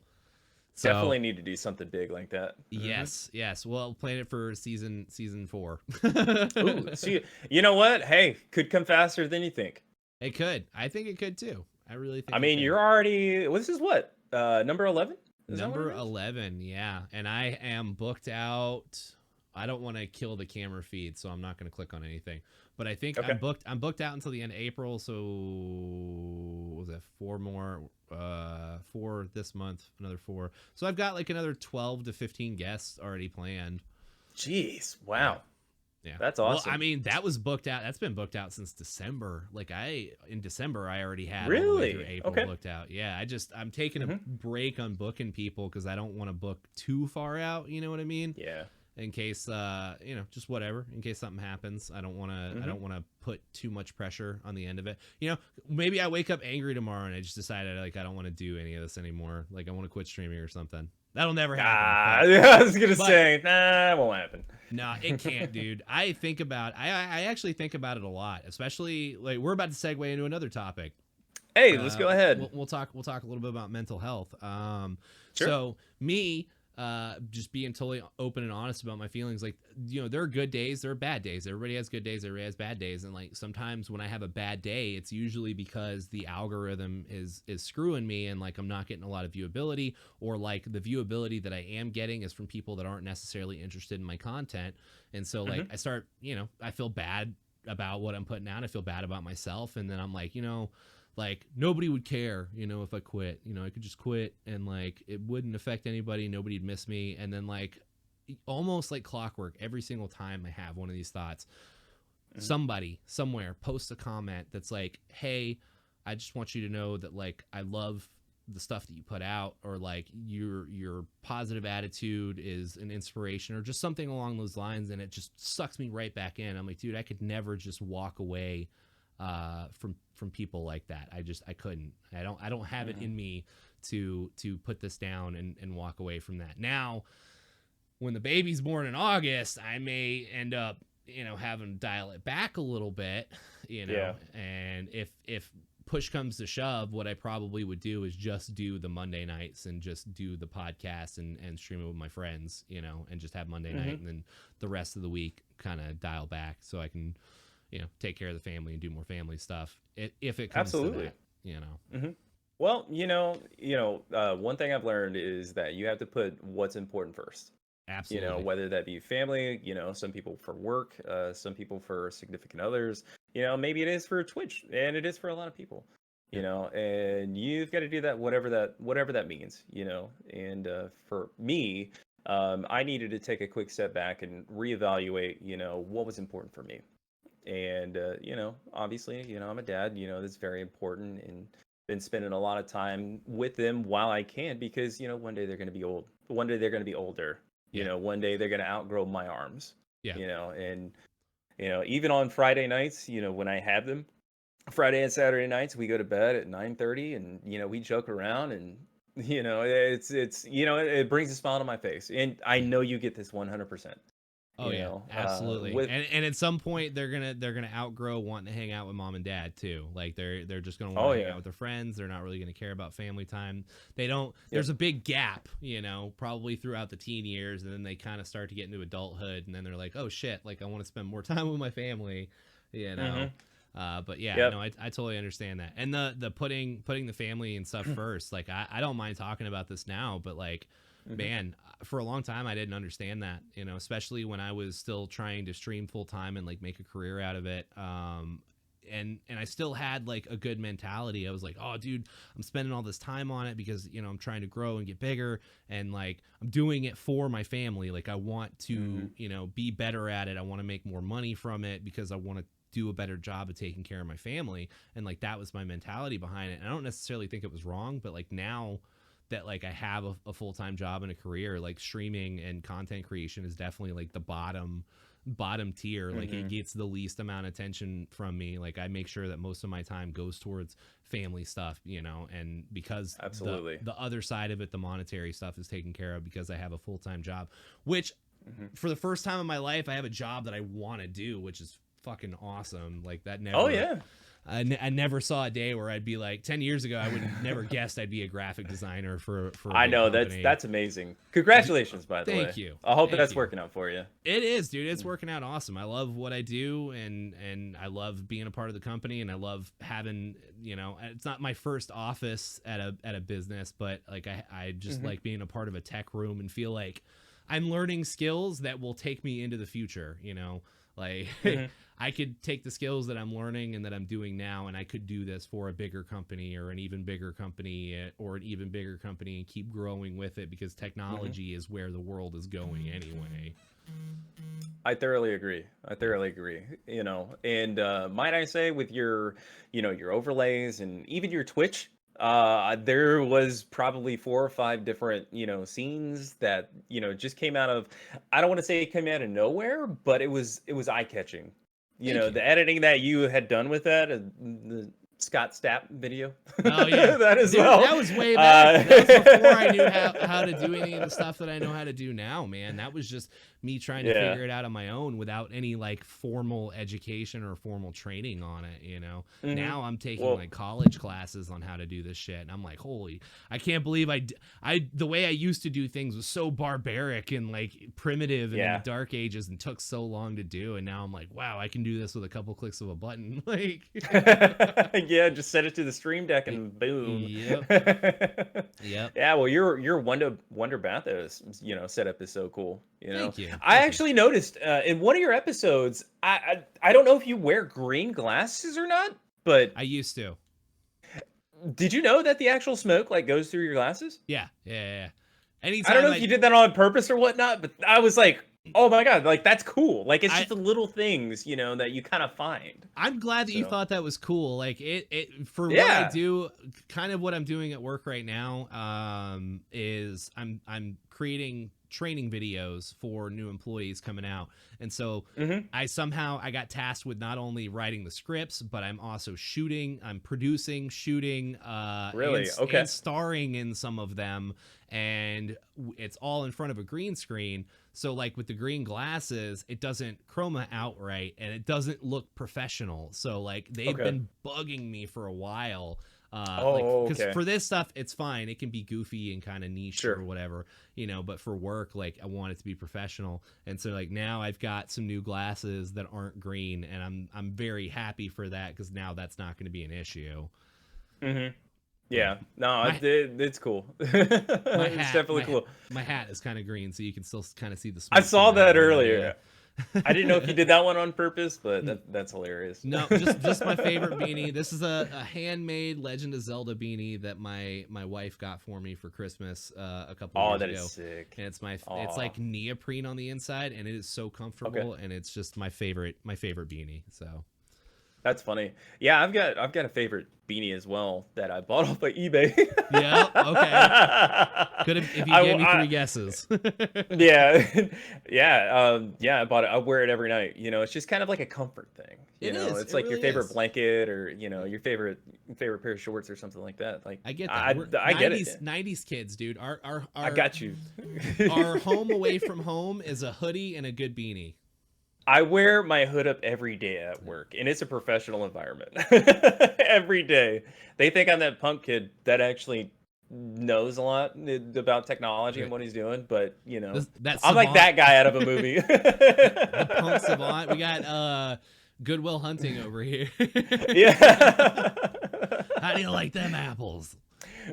So, Definitely need to do something big like that. yes. Well, plan it for season 4. Ooh, see, you know what? Hey, could come faster than you think. It could. I think it could too. I really think I mean, you're already, this is what? Number 11? number 11, yeah. And I am booked out. I don't want to kill the camera feed, so I'm not going to click on anything. But I think Okay. I'm booked out until the end of April, so what was that 4 more 4 this month, another 4. So I've got like another 12 to 15 guests already planned. Jeez, wow. Yeah. That's awesome. Well, I mean, that was booked out. That's been booked out since December. Like in December, I already had all the way Really? through April Okay. booked out. Yeah, I'm taking a break on booking people because I don't want to book too far out. You know what I mean? Yeah. In case, just whatever. In case something happens, I don't want to. I don't want to put too much pressure on the end of it. Maybe I wake up angry tomorrow and I just decided like I don't want to do any of this anymore. Like I want to quit streaming or something. That'll never happen. I was going to say, nah, it won't happen. No, it can't, dude. I actually think about it a lot, especially like we're about to segue into another topic. Hey, let's go ahead. We'll talk a little bit about mental health. Sure. So me, just being totally open and honest about my feelings. Like, there are good days, there are bad days. Everybody has good days, everybody has bad days. And like sometimes when I have a bad day, it's usually because the algorithm is screwing me and like I'm not getting a lot of viewability, or like the viewability that I am getting is from people that aren't necessarily interested in my content. And so like I start, I feel bad about what I'm putting out. I feel bad about myself. And then I'm like, like nobody would care, if I quit. I could just quit and like it wouldn't affect anybody. Nobody'd miss me. And then like almost like clockwork, every single time I have one of these thoughts, somebody somewhere posts a comment that's like, hey, I just want you to know that like I love the stuff that you put out, or like your positive attitude is an inspiration, or just something along those lines. And it just sucks me right back in. I'm like, dude, I could never just walk away from people like that. I couldn't. I don't have it in me to put this down and walk away from that. Now, when the baby's born in August, I may end up, having to dial it back a little bit, Yeah. and if push comes to shove, what I probably would do is just do the Monday nights and just do the podcast and stream it with my friends, and just have Monday night, and then the rest of the week kind of dial back so I can, take care of the family and do more family stuff if it comes Absolutely. to that, Well, one thing I've learned is that you have to put what's important first. Absolutely. Whether that be family, some people for work, some people for significant others, maybe it is for Twitch, and it is for a lot of people, Yeah. and you've got to do that, whatever that means, and for me, I needed to take a quick step back and reevaluate, what was important for me. And obviously, I'm a dad, that's very important, and been spending a lot of time with them while I can, because one day they're going to be old, one day they're going to be older, Yeah. one day they're going to outgrow my arms, Yeah. and even on Friday nights, when I have them, Friday and Saturday nights, we go to bed at 9:30, and we joke around, and it brings a smile to my face, and I Yeah. know you get this 100%. Oh yeah, absolutely. With And at some point they're gonna outgrow wanting to hang out with mom and dad too. Like they're just gonna want Oh to hang out yeah. with their friends. They're not really gonna care about family time. They don't. There's Yep. a big gap, probably throughout the teen years, and then they kind of start to get into adulthood, and then they're like, oh shit, like I want to spend more time with my family, you know. Hmm. But yeah, no, Yep. I totally understand that. And the putting the family and stuff first, like I don't mind talking about this now, but like, Hmm. man, for a long time I didn't understand that, especially when I was still trying to stream full time and like make a career out of it. And I still had like a good mentality. I was like, oh dude, I'm spending all this time on it because I'm trying to grow and get bigger, and like I'm doing it for my family. Like I want to Hmm. be better at it. I want to make more money from it because I want to do a better job of taking care of my family. And like that was my mentality behind it, and I don't necessarily think it was wrong, but like now that like I have a full-time job and a career, like streaming and content creation is definitely like the bottom tier. Like it Hmm. gets the least amount of attention from me. Like I make sure that most of my time goes towards family stuff, and because the Absolutely. the other side of it, the monetary stuff, is taken care of because I have a full-time job, which Hmm. for the first time in my life I have a job that I want to do, which is fucking awesome. Like that Oh never yeah. I never saw a day where I'd be like 10 years ago I would have never guessed I'd be a graphic designer for a I big know, that's company. that's amazing. Congratulations, by the Thank way. you. I hope Thank that's you. working out for you. It is, dude. It's working out awesome. I love what I do, and I love being a part of the company, and I love having, it's not my first office at a business, but like I just Hmm. like being a part of a tech room and feel like I'm learning skills that will take me into the future, Like Hmm. I could take the skills that I'm learning and that I'm doing now, and I could do this for a bigger company or an even bigger company, or an even bigger company, and keep growing with it because Hmm. technology is where the world is going anyway. I thoroughly agree. I Yeah. thoroughly agree. And might I say, with your overlays and even your Twitch, there was probably 4 or 5 different, scenes that, just came out of. I don't want to say it came out of nowhere, but it was eye catching. Thank you. The editing that you had done with that, the Scott Stapp video, Oh yeah, that as dude, well. that was way back. Uh, That was before I knew how to do any of the stuff that I know how to do now, man. That was just me trying to yeah. figure it out on my own without any like formal education or formal training on it. Hmm. Now I'm taking Well. like college classes on how to do this shit, and I'm like, holy, I can't believe the way I used to do things was so barbaric and like primitive and in the Yeah. dark ages and took so long to do, and now I'm like, wow, I can do this with a couple clicks of a button. Like, Yeah, just set it to the stream deck and boom. yep. Yep. Yeah, well, your Wonder Bathos, setup is so cool. Thank you. I Thank you. actually noticed in one of your episodes, I don't know if you wear green glasses or not, but I used to. did you know that the actual smoke like goes through your glasses? Yeah. Yeah. Yeah. Yeah. I don't Anytime know if you did that on purpose or whatnot, but I was like, oh my god, like that's cool. Like it's I, just the little things, that you kind of find. I'm glad that you So thought that was cool. Like it for what I yeah. do, kind of what I'm doing at work right now, is I'm creating training videos for new employees coming out. And so Hmm. I got tasked with not only writing the scripts, but I'm also shooting, I'm producing, shooting, Really? and Okay. starring in some of them. And it's all in front of a green screen. So like with the green glasses, it doesn't chroma out right, and it doesn't look professional. So like they've Okay. been bugging me for a while. Like Oh, because okay. for this stuff it's fine, it can be goofy and kind of niche or Sure. whatever, but for work, like I want it to be professional. And so like now I've got some new glasses that aren't green, and I'm very happy for that because now that's not going to be an issue. Hmm. Yeah, no, My it's cool. my It's hat definitely cool. my hat is kind of green, so you can still kind of see the I smoke from saw my hat that right now. Yeah. earlier. I didn't know if you did that one on purpose, but that's hilarious. No, just my favorite beanie. This is a handmade Legend of Zelda beanie that my wife got for me for Christmas a couple of Oh, years that is ago, sick. and it's Oh, like neoprene on the inside, and it is so okay. comfortable, and it's just my favorite beanie. So That's funny. Yeah, I've got a favorite beanie as well that I bought off of eBay. yeah, okay. Could have if you gave me I three guesses. yeah, yeah. I bought it. I wear it every night. It's just kind of like a comfort thing. It is. It's It like your really favorite is. blanket, or your favorite pair of shorts or something like that. Like I get that. I We're I get it. Yeah. 90s kids, dude. Our our I our got you. our home away from home is a hoodie and a good beanie. I wear my hood up every day at work, and it's a professional environment. Every day. They think I'm that punk kid that actually knows a lot about technology and Right. what he's doing, but That I'm like savant, that guy out of a movie. the punk savant. We got Goodwill Hunting over here. Yeah. How do you like them apples?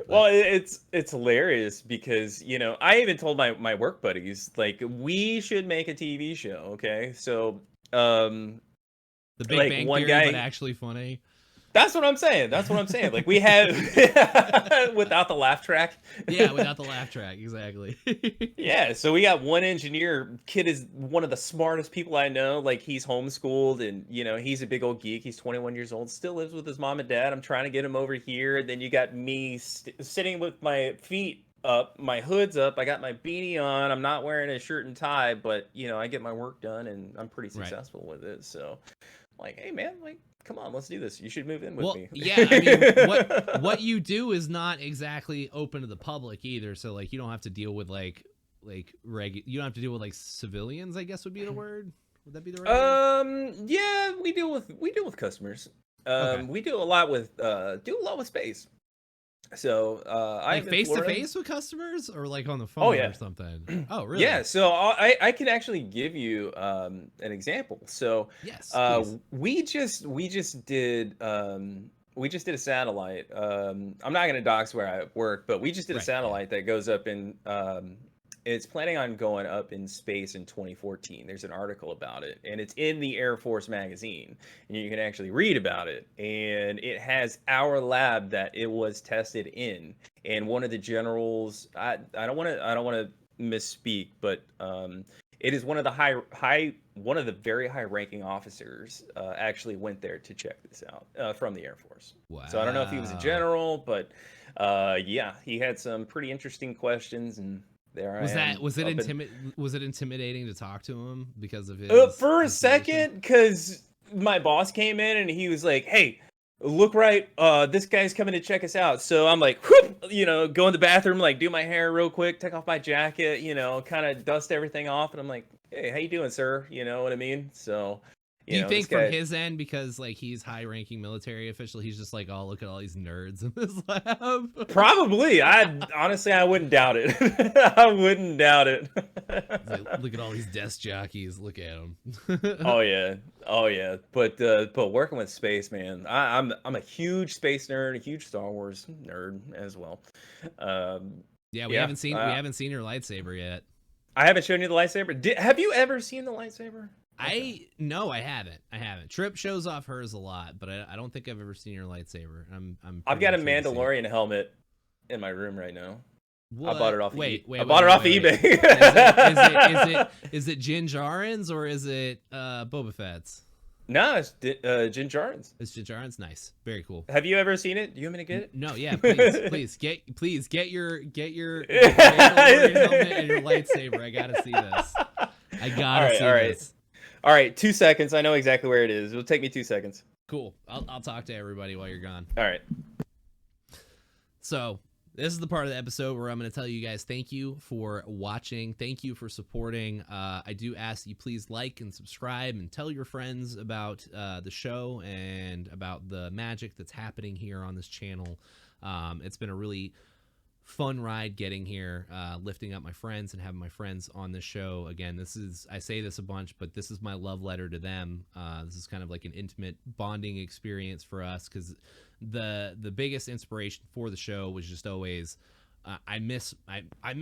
Well, But it's hilarious because I even told my work buddies, like, we should make a TV show, okay? So the Big like Bang one Theory, but guy. actually funny. That's what I'm saying. That's what I'm saying. Like, we have without the laugh track. Yeah, without the laugh track, exactly. Yeah, so we got one engineer. Kid is one of the smartest people I know. Like, he's homeschooled, and he's a big old geek. He's 21 years old, still lives with his mom and dad. I'm trying to get him over here. And then you got me sitting with my feet up, my hood's up. I got my beanie on. I'm not wearing a shirt and tie, but I get my work done, and I'm pretty Right. successful with it. So, like, hey man, like, come on, let's do this. You should move in with Well, me. yeah, I mean, what you do is not exactly open to the public either. So like, you don't have to deal with you don't have to deal with like civilians, I guess would be the word. Would that be the right word? Yeah, we deal with customers. Okay. We do a lot with space. So, Like I'm in face to Florida. face with customers or like on the Oh phone yeah. or something. Oh, Yeah, really? so I can actually give you an example. So, Yes, please. we just did a satellite. I'm not going to dox where I work, but we just did a Right. Yeah. satellite that goes up in. It's planning on going up in space in 2014. There's an article about it, and it's in the Air Force magazine, and you can actually read about it. And it has our lab that it was tested in, and one of the generals. I don't want to misspeak, but it is one of the one of the very high ranking officers actually went there to check this out from the Air Force. So I don't know if he was a Wow. general, but yeah, he had some pretty interesting questions, and there I am Was it up in intimidating to talk to him because of his for a his position? second, because my boss came in and he was like, "Hey, look right, this guy's coming to check us out." So I'm like, whoop, go in the bathroom, like, do my hair real quick, take off my jacket, kind of dust everything off, and I'm like, "Hey, how you doing, sir?" You know what I mean? So, Do you this think from guy. his end, because like he's high ranking military official, he's just like, oh, look at all these nerds in this lab? Probably. I honestly, I wouldn't doubt it. I wouldn't doubt it. He's like, look at all these desk jockeys. Look at them. Oh yeah, oh yeah. But working with space, man, I'm a huge space nerd, a huge Star Wars nerd as well. Yeah, we Yeah, haven't seen your lightsaber yet. I haven't shown you the lightsaber. Have you ever seen the lightsaber? Okay. No, I haven't. I haven't. Trip shows off hers a lot, but I don't think I've ever seen your lightsaber. I'm I've pretty got a intrigued to see it. Mandalorian helmet in my room right now. I bought What? it off of Wait, wait, I wait, bought it wait, off wait, of wait. eBay. Is it Din Djarin's or is it Boba Fett's? No, it's Din Djarin's. It's Din Djarin's. Nice, very cool. Have you ever seen it? Do you want me to get No, yeah, it? please get your Mandalorian helmet and your lightsaber. I gotta see this. I gotta see All right. this. All right, 2 seconds. I know exactly where it is. It'll take me 2 seconds. Cool. I'll talk to everybody while you're gone. All right. So this is the part of the episode where I'm going to tell you guys thank you for watching. Thank you for supporting. I do ask that you please like and subscribe and tell your friends about the show and about the magic that's happening here on this channel. It's been a really fun ride getting here, lifting up my friends and having my friends on this show. Again, I say this a bunch, but this is my love letter to them. This is kind of like an intimate bonding experience for us, because the biggest inspiration for the show was just always, I miss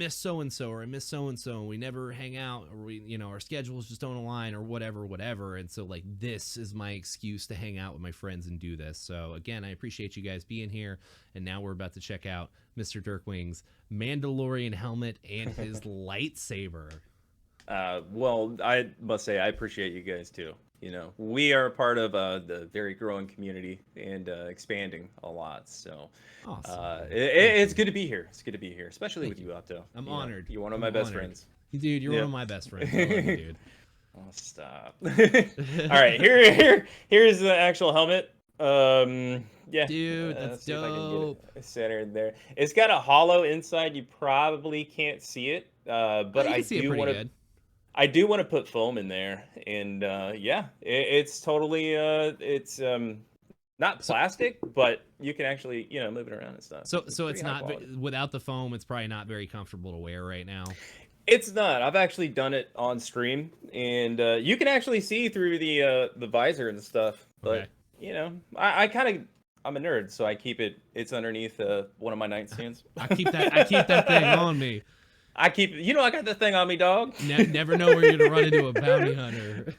so and so, or I miss so and so, and we never hang out, or our schedules just don't align, or whatever. And so like, this is my excuse to hang out with my friends and do this. So again, I appreciate you guys being here, and now we're about to check out Mr. Dirkwing's Mandalorian helmet and his lightsaber. Well, I must say I appreciate you guys too. We are a part of the very growing community and expanding a lot. So Awesome. It's good to be here. It's good to be here, especially with you, Otto. I'm honored. You're one of my best friends. Dude, you're one of my best friends. I love you, dude. Oh, stop. All right, here's the actual helmet. Yeah, dude, that's see if I can dope. get it centered there. It's got a hollow inside. You probably can't see it, but I do want to. I do want to put foam in there, and yeah, it's totally it's not plastic, but you can actually move it around and stuff. So it's not without the foam. It's probably not very comfortable to wear right now. It's not. I've actually done it on stream, and you can actually see through the visor and stuff. But I'm a nerd, so I keep it. It's underneath one of my nightstands. I keep that thing on me. I got that thing on me, dog. Never know where you're gonna run into a bounty hunter.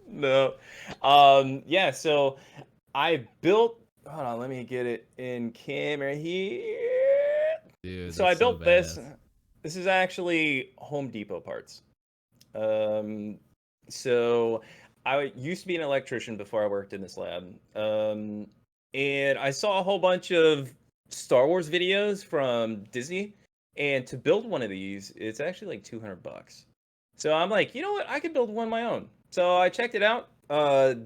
No. Yeah. So I built. Hold on. Let me get it in camera here. Dude. So I built this. This is actually Home Depot parts. So I used to be an electrician before I worked in this lab. And I saw a whole bunch of Star Wars videos from Disney. And to build one of these, it's actually like $200. So I'm like, you know what? I could build one of my own. So I checked it out.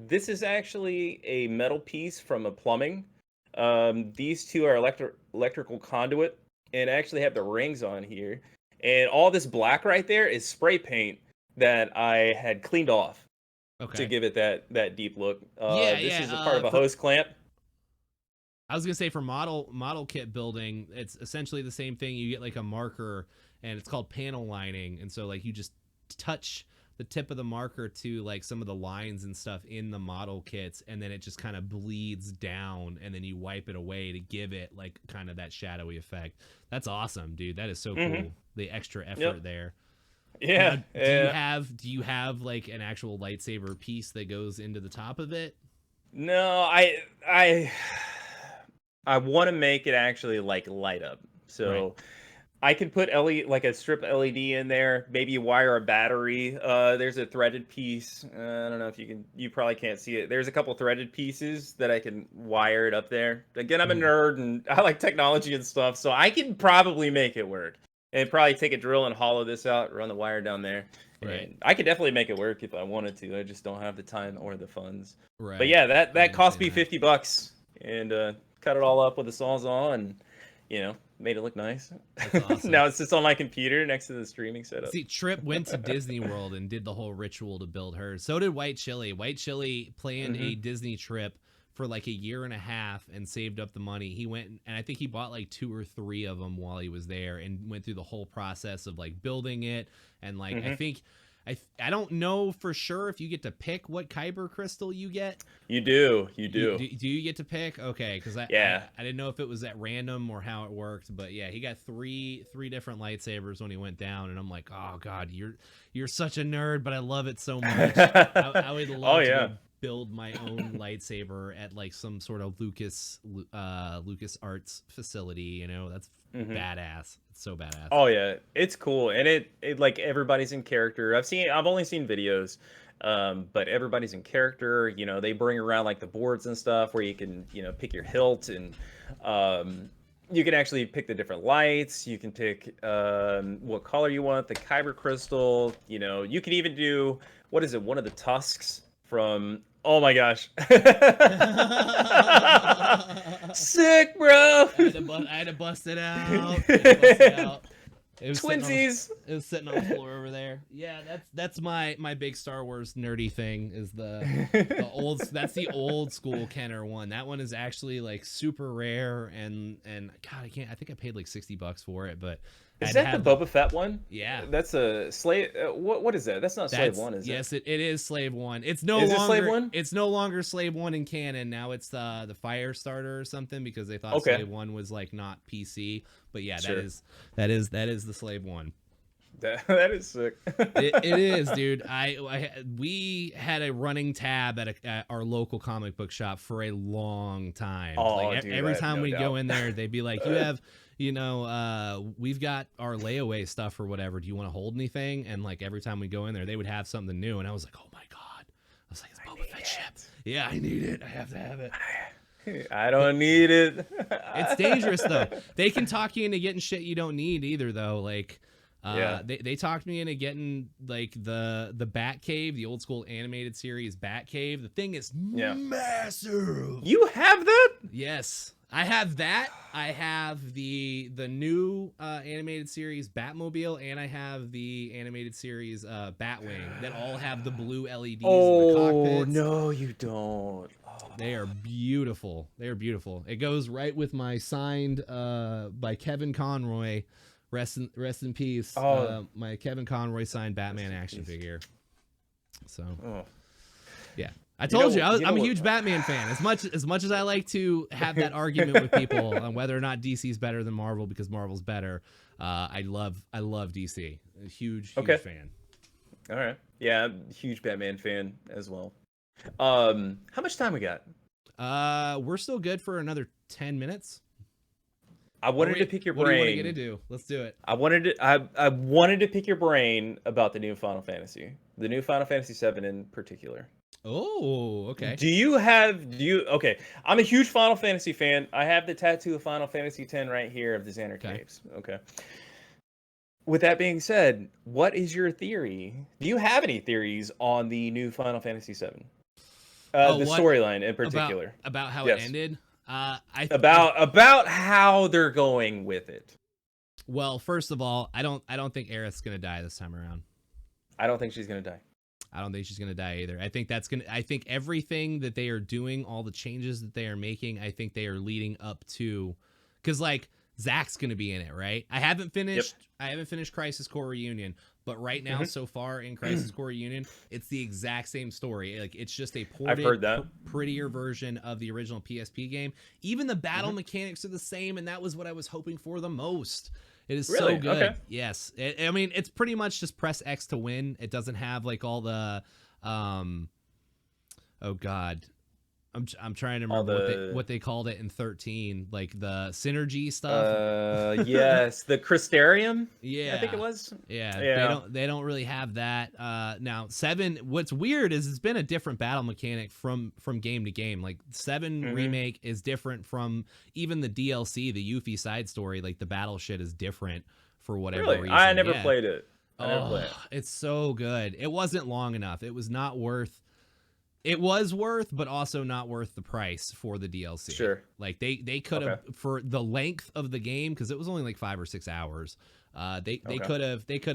This is actually a metal piece from a plumbing. These two are electrical conduit, and I actually have the rings on here. And all this black right there is spray paint that I had cleaned off to give it that deep look. This is a part of a hose clamp. I was gonna say, for model kit building, it's essentially the same thing. You get like a marker, and it's called panel lining, and so like you just touch the tip of the marker to like some of the lines and stuff in the model kits, and then it just kind of bleeds down, and then you wipe it away to give it like kind of that shadowy effect. That's awesome, dude. That is so cool. The extra effort there. Yeah. Now, do you have like an actual lightsaber piece that goes into the top of it? No, I want to make it actually like light up. So right. I can put like a strip LED in there, maybe wire a battery. There's a threaded piece. I don't know if you probably can't see it. There's a couple threaded pieces that I can wire it up there. Again, I'm a nerd and I like technology and stuff, so I can probably make it work. And probably take a drill and hollow this out, run the wire down there. Right. And I could definitely make it work if I wanted to. I just don't have the time or the funds. Right. But yeah, that cost me $50, and cut it all up with a Sawzall, and made it look nice. That's awesome. Now it's just on my computer next to the streaming setup. See, Trip went to Disney World and did the whole ritual to build hers. So did White Chili. White Chili planned a Disney trip for like a year and a half and saved up the money. He went, and I think he bought like 2 or 3 of them while he was there, and went through the whole process of like building it. And like, I think, I don't know for sure if you get to pick what kyber crystal you get. You do. Do you get to pick? Okay, because I didn't know if it was at random or how it worked. But yeah, he got three different lightsabers when he went down, and I'm like, oh god, you're such a nerd, but I love it so much. I would love to build my own lightsaber at like some sort of Lucas Arts facility. That's badass. It's so badass. Oh yeah, it's cool, and it like everybody's in character. I've only seen videos, but everybody's in character. They bring around like the boards and stuff where you can pick your hilt, and you can actually pick the different lights. You can pick what color you want, the kyber crystal. You can even do, what is it, one of the tusks from, oh my gosh. Sick, bro. I had to bust it out. It was sitting on the, Twinsies. it was sitting on the floor over there. Yeah, that's my big Star Wars nerdy thing is the old that's the old school Kenner one. That one is actually like super rare and God, I think I paid like $60 for it, but I Is had to that the have Boba Fett one? yeah. That's a slave. What is that? That's not Slave That's One, is it? yes, it is Slave One. Is it Slave One? It's no longer Slave One in canon. Now it's the Fire Starter or something because they thought Okay, Slave One was like not PC. But yeah, sure. that is the Slave One. That is sick. It is, dude. We had a running tab at our local comic book shop for a long time. Oh, Like dude, I every have time no we go doubt. in there, they'd be like, "You have, we've got our layaway stuff or whatever. Do you want to hold anything?" And like every time we go in there, they would have something new, and I was like, "Oh my god!" I was like, "It's Boba Fett ship. Yeah, I need it. I have to have it." I don't need it. It's dangerous though. They can talk you into getting shit you don't need either though. Like Yeah. they talked me into getting like the Batcave, the old school animated series Batcave. The thing is Yeah. massive. You have that? Yes. I have that. I have the new animated series Batmobile, and I have the animated series Batwing that all have the blue LEDs in the Oh, cockpits. no, you don't. They are beautiful. They are beautiful. It goes right with my signed by Kevin Conroy. Rest in peace. Oh. My Kevin Conroy signed Batman action peace. figure. So Oh. yeah, I told you, I'm a what- huge Batman fan. As much as I like to have that argument with people on whether or not DC is better than Marvel because Marvel's better, I love DC. A huge fan. All right. Yeah, I'm a huge Batman fan as well. How much time we got? We're still good for another 10 minutes. I wanted to pick your brain. What do you want to get into? Let's do it. I wanted to pick your brain about the new Final Fantasy. The new Final Fantasy 7 in particular. Oh, okay. Okay, I'm a huge Final Fantasy fan. I have the tattoo of Final Fantasy 10 right here of the Xander Caves. Okay. With that being said, what is your theory? Do you have any theories on the new Final Fantasy 7? The storyline in particular. About how Yes. it ended? About how they're going with it. Well, first of all, I don't think Aerith's gonna die this time around. I don't think she's gonna die. I don't think she's gonna die either. I think everything that they are doing, all the changes that they are making, I think they are leading up to, because like Zack's gonna be in it, right? I haven't finished Crisis Core Reunion, but right now so far in Crisis Core Reunion, it's the exact same story. Like it's just a ported, prettier version of the original PSP game. Even the battle mechanics are the same, and that was what I was hoping for the most. It is so good. Okay. Yes. I mean, it's pretty much just press X to win. It doesn't have like all the, oh God, I'm trying to remember what they called it in 13, like the synergy stuff. Yes, the Crystarium. Yeah, I think it was. Yeah. They don't really have that. Now 7. What's weird is it's been a different battle mechanic from game to game. Like 7 remake is different from even the DLC, the Yuffie side story. Like the battle shit is different for whatever reason. I never played it. It's so good. It wasn't long enough. It was not worth. It was worth, but also not worth the price for the DLC. Sure. Like they could have for the length of the game, because it was only like 5 or 6 hours. They could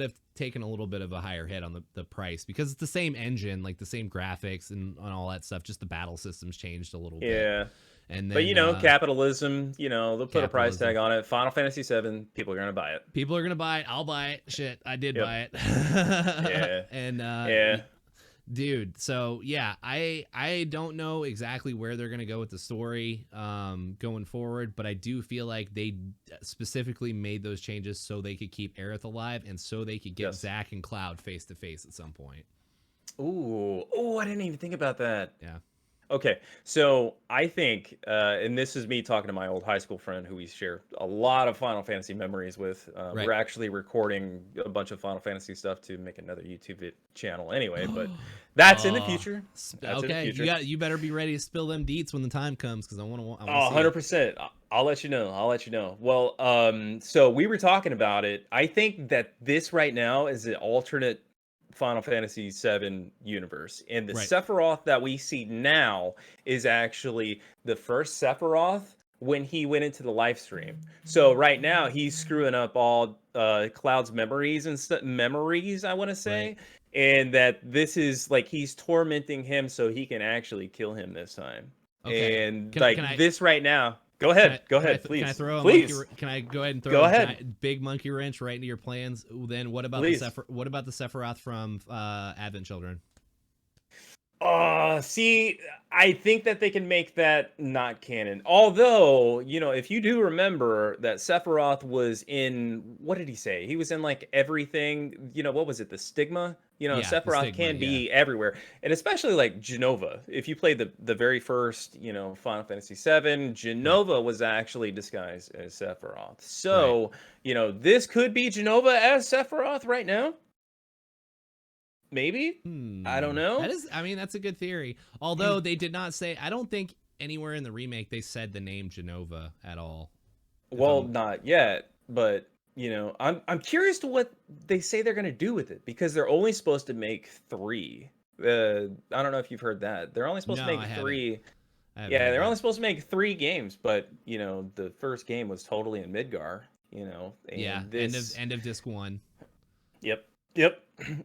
have taken a little bit of a higher hit on the price, because it's the same engine, like the same graphics and all that stuff. Just the battle systems changed a little bit. Yeah. And then, but capitalism, they'll put a price tag on it. Final Fantasy 7, people are gonna buy it. People are gonna buy it. I'll buy it. Shit, I did buy it. Yeah. And dude, so yeah, I don't know exactly where they're gonna go with the story going forward, but I do feel like they specifically made those changes so they could keep Aerith alive and so they could get Zack and Cloud face to face at some point. Ooh, I didn't even think about that. Yeah. Okay, so I think, and this is me talking to my old high school friend who we share a lot of Final Fantasy memories with. We're actually recording a bunch of Final Fantasy stuff to make another YouTube channel anyway, but that's in the future. That's in the future. You better be ready to spill them deets when the time comes, because I want to. 100%. I'll let you know. Well, so we were talking about it. I think that this right now is an alternate Final Fantasy VII universe, and the Sephiroth that we see now is actually the first Sephiroth when he went into the live stream. So right now he's screwing up all Cloud's memories and memories, I want to Right. say, and that this is like he's tormenting him so he can actually kill him this time. Okay. And Can like I this right now. Go can I ahead. Go can I ahead, th- can I please. throw a Please. can I go ahead and throw Go a ahead. big monkey wrench right into your plans? Then what about Please. what about the Sephiroth from Advent Children? See, I think that they can make that not canon. Although, if you do remember that Sephiroth was in, what did he say? He was in like everything, what was it? The stigma? Yeah, the Sephiroth stigma. can Yeah. be everywhere. And especially like Genova. If you played the very first, Final Fantasy VII, Right. Genova was actually disguised as Sephiroth. Right. So, this could be Genova as Sephiroth right now. Maybe? I don't That know. is, I mean, that's a good theory. Although they did not say, I don't think anywhere in the remake they said the name Genova at all. If Well, I'm not yet, but I'm curious to what they say they're gonna do with it because they're only supposed to make three. I don't know if you've heard that. They're only supposed to No, I make haven't. three. I haven't Yeah, heard they're only that. supposed to make three games, but the first game was totally in Midgar. Yeah, And this. end of disc 1. Yep, yep,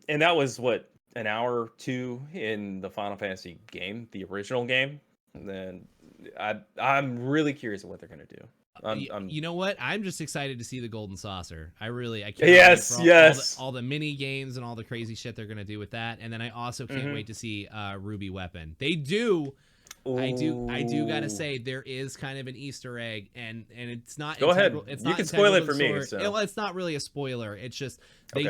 and that was what, an hour or two in the Final Fantasy game, the original game. And then I'm really curious of what they're gonna do. I'm You know what? I'm just excited to see the Golden Saucer. I cannot wait for Yes, yes. all the mini games and all the crazy shit they're gonna do with that. And then I also can't Hmm. wait to see Ruby Weapon. They do. I do gotta Ooh. say there is kind of an Easter egg, and it's not Go ahead. integral. It's You not can spoil integral it to the for me. story. So It's not really a spoiler. It's just okay.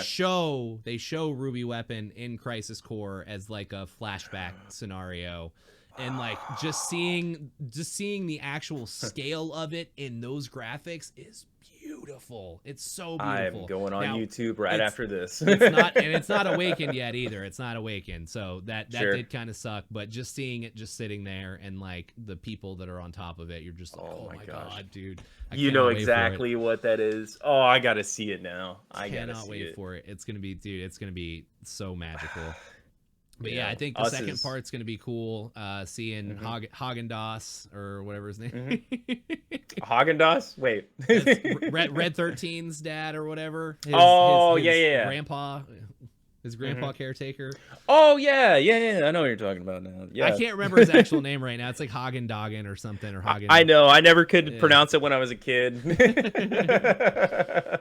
they show Ruby Weapon in Crisis Core as like a flashback scenario, and like just seeing the actual scale of it in those graphics is beautiful. It's so I'm beautiful. going on Now YouTube right it's after this. it's not awakened yet either. It's not awakened, so that Sure. did kind of suck. But just seeing it just sitting there and like the people that are on top of it, you're just like, Oh oh my my gosh. god, dude, I You know cannot wait for it. exactly what that is. Oh, I gotta see it now. I gotta Cannot see wait it. for it. It's gonna be, dude. It's gonna be so magical. But yeah, I Yeah. think the Us second is. part's gonna be cool. Seeing Hmm. Hagen Dazs or whatever his name. Hmm. Haagen-Dazs? Wait. That's Red 13's dad or whatever. Oh, yeah, His yeah, grandpa, his yeah. Hmm. grandpa caretaker. Oh, yeah, yeah, yeah. I know what you're talking about now. I Yeah. can't remember his actual name right now. It's like Hagen Dogen or something, or I Hagen. know. I never could Yeah. pronounce it when I was a kid.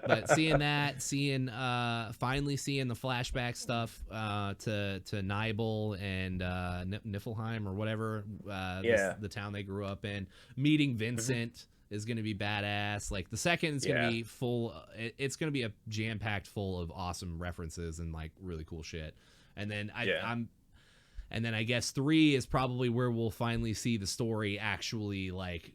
But seeing that, finally seeing the flashback stuff to Nibel and Niflheim or whatever, Yeah. the town they grew up in, meeting Hmm. Vincent is going to be badass. Like the second is going to Yeah. be full. It's going to be a jam packed full of awesome references and like really cool shit. And then Yeah. and then I guess 3 is probably where we'll finally see the story actually like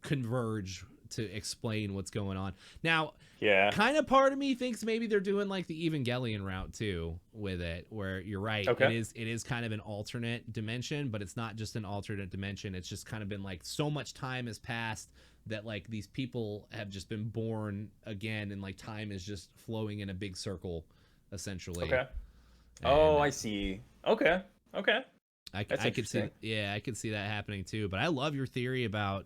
converge to explain what's going on. Now, Yeah. kind of part of me thinks maybe they're doing like the Evangelion route too with it, where you're right, Okay. it is kind of an alternate dimension, but it's not just an alternate dimension. It's just kind of been like so much time has passed that like these people have just been born again, and like time is just flowing in a big circle essentially. Okay. Oh, And I see. Okay. Okay. That's I could see, interesting. yeah, I could see that happening too. But I love your theory about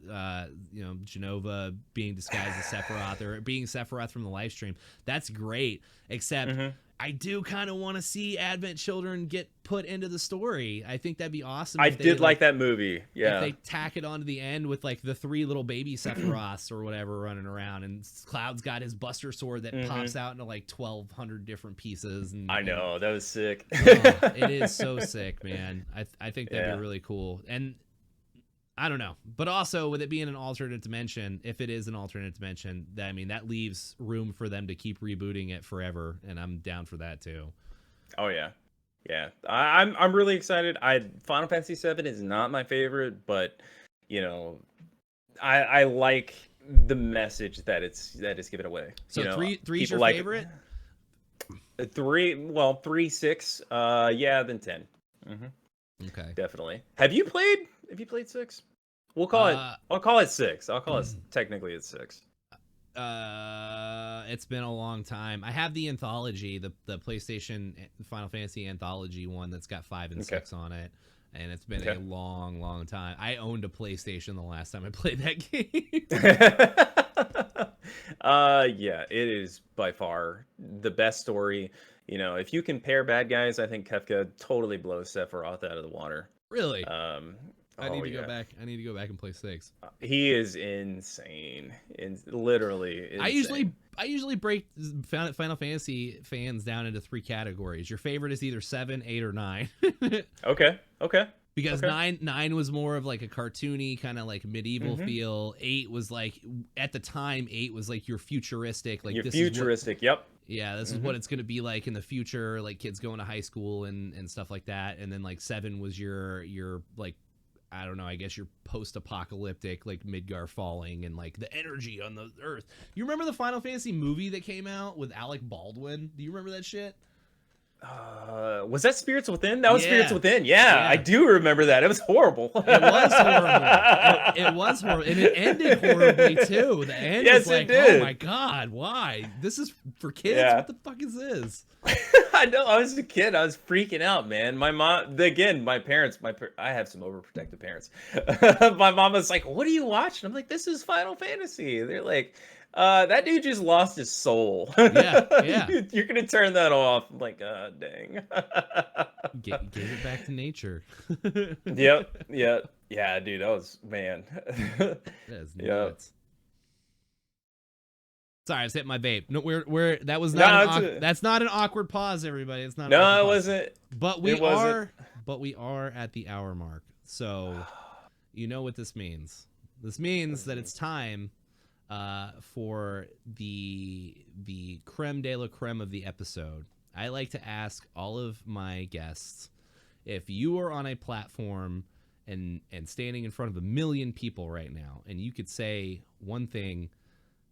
Genova being disguised as Sephiroth or being Sephiroth from the live stream. That's great. Except Hmm. I do kind of want to see Advent Children get put into the story. I think that'd be awesome I if they did like that movie. if Yeah. they tack it onto the end with like the 3 little baby Sephiroths or whatever running around, and Cloud's got his Buster Sword that Hmm. pops out into like 1,200 different pieces, I and know that was sick. oh, it is so sick, man. I think that'd Yeah. be really cool. And I don't know. But also with it being an alternate dimension, if it is an alternate dimension, that leaves room for them to keep rebooting it forever, and I'm down for that too. Oh yeah. Yeah. I'm really excited. Final Fantasy VII is not my favorite, but you know, I like the message that it's given away. So three's People your like favorite? 3, 6, yeah, then 10. Hmm. Okay. Definitely. Have you played 6? Uh I'll call it 6. I'll call it technically it's 6. it's been a long time. I have the anthology, the PlayStation Final Fantasy anthology one that's got 5 and Okay. 6 on it. and it's been Okay. a long time. I owned a PlayStation the last time I played that game. Yeah, it is by far the best story. If you compare bad guys, I think Kefka totally blows Sephiroth out of the water. Really? Um, I need oh to go yeah, back. I need to go back and play 6. he is insane, literally I insane. usually break Final Fantasy fans down into 3 categories. Your favorite is either 7, 8, or 9. Okay, okay, Because okay. nine was more of like a cartoony kind of like medieval Mm-hmm. feel. 8 was like, at the time, 8 was like your futuristic, like You're this is what, futuristic. Yep. yeah, this is Mm-hmm. what it's going to be like in the future, like kids going to high school and stuff like that. And then like 7 was your like, I don't know, I guess your post-apocalyptic, like Midgar falling and like the energy on the earth. You remember the Final Fantasy movie that came out with Alec Baldwin? Do you remember that shit? Was that Spirits Within? That was Spirits Yeah. Within. Yeah, I Yeah. do remember that. It was horrible. It was horrible. It was horrible. And it ended horribly too. The end was Yes, it like, oh my did. God, why? This is for kids? What Yeah. the fuck is this? I know. I was a kid. I was freaking out, man. My mom, again, my parents, I have some overprotective parents. My mom was like, "What are you watching?" I'm like, "This is Final Fantasy." They're like, that dude just lost his soul. Yeah, yeah. You're gonna turn that off." I'm like, dang. Gave it back to nature. Yep, yep, yeah, dude. That was man. That's Yep. nuts. Sorry, I just hit my vape. No, we're that was not No, that's not an awkward pause, everybody. It's not an awkward no, it pause. wasn't. But It wasn't. we are at the hour mark. So you know what this means. This means that it's time for the creme de la creme of the episode. I like to ask all of my guests, if you are on a platform and standing in front of 1 million people right now, and you could say one thing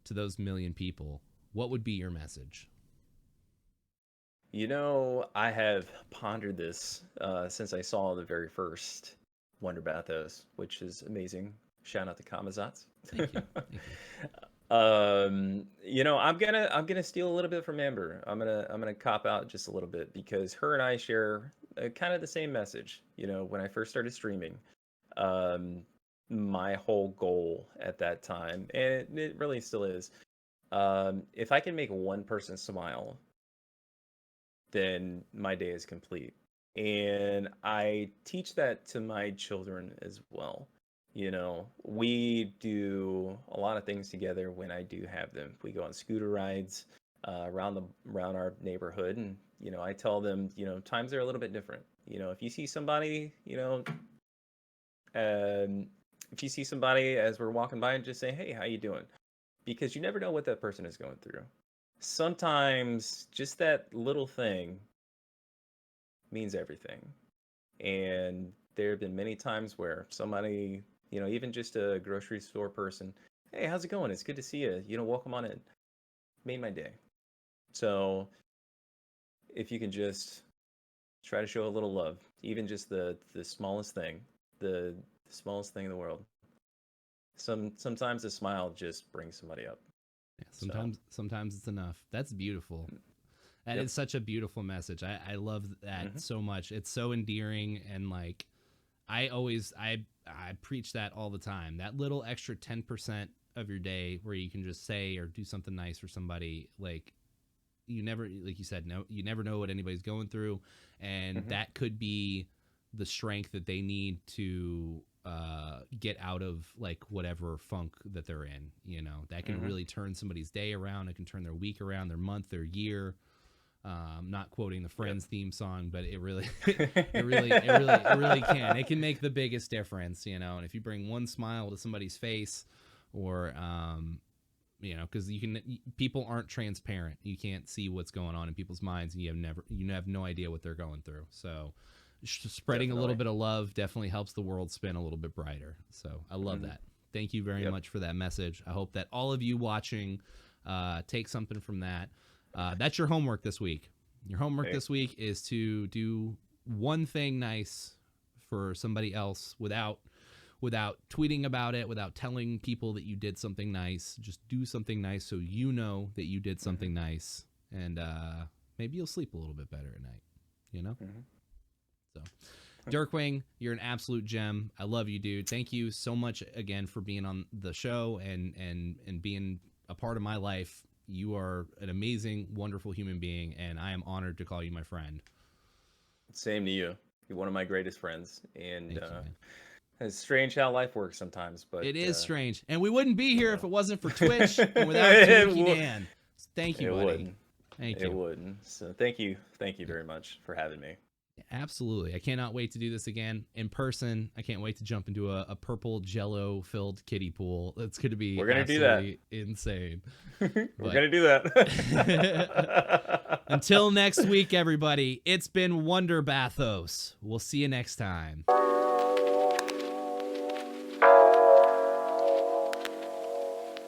to those 1 million people, what would be your message? I have pondered this since I saw the very first Wonder Bathos, which is amazing. Shout out to Kamazats. Thank you. Thank you. I'm gonna steal a little bit from Amber. I'm gonna cop out just a little bit because her and I share kind of the same message. When I first started streaming, um, my whole goal at that time, and it really still is, if I can make one person smile, then my day is complete. And I teach that to my children as well. We do a lot of things together when I do have them. We go on scooter rides around our neighborhood, and I tell them, times are a little bit different. If you see somebody, um, if you see somebody as we're walking by, and just say, "Hey, how you doing?" Because you never know what that person is going through. Sometimes just that little thing means everything. And there have been many times where somebody, even just a grocery store person, "Hey, how's it going? It's good to see you. Welcome on in." Made my day. So if you can just try to show a little love, even just the smallest thing, the smallest thing in the world. Sometimes a smile just brings somebody up. Yeah, So, sometimes it's enough. That's beautiful. That yep. is such a beautiful message. I love that Hmm. so much. It's so endearing, and like I preach that all the time. That little extra 10% of your day where you can just say or do something nice for somebody, like you never, like you said, no, you never know what anybody's going through, and Hmm. that could be the strength that they need to get out of like whatever funk that they're in. That can Hmm. really turn somebody's day around. It can turn their week around, their month, their year. Not quoting the Yep. Friends theme song, but it really, it really can. It can make the biggest difference, And if you bring one smile to somebody's face, or because people aren't transparent. You can't see what's going on in people's minds, and you have no idea what they're going through. So, spreading a little Definitely. bit of love definitely helps the world spin a little bit brighter. So, I love Hmm. that. Thank you very Yep. much for that message. I hope that all of you watching take something from that. That's your homework this week. Your homework Hey. this week is to do one thing nice for somebody else without tweeting about it, without telling people that you did something nice. Just do something nice so you know that you did Hmm. something nice, and maybe you'll sleep a little bit better at night. You know. Hmm. So Dirkwing, you're an absolute gem. I love you, dude. Thank you so much again for being on the show and being a part of my life. You are an amazing, wonderful human being, and I am honored to call you my friend. Same to you. You're one of my greatest friends, and Thank you, man. it's strange how life works sometimes, but It is strange, and we wouldn't be here if it wasn't for Twitch and it without Dookie Dan. Thank you, buddy. Wouldn't. Thank you. It wouldn't. So thank you very much for having me. Absolutely. I cannot wait to do this again in person. I can't wait to jump into a purple jello filled kiddie pool. It's going to be We're gonna do that. Insane. We're going to do that. Until next week, everybody, it's been Wonder Bathos. We'll see you next time.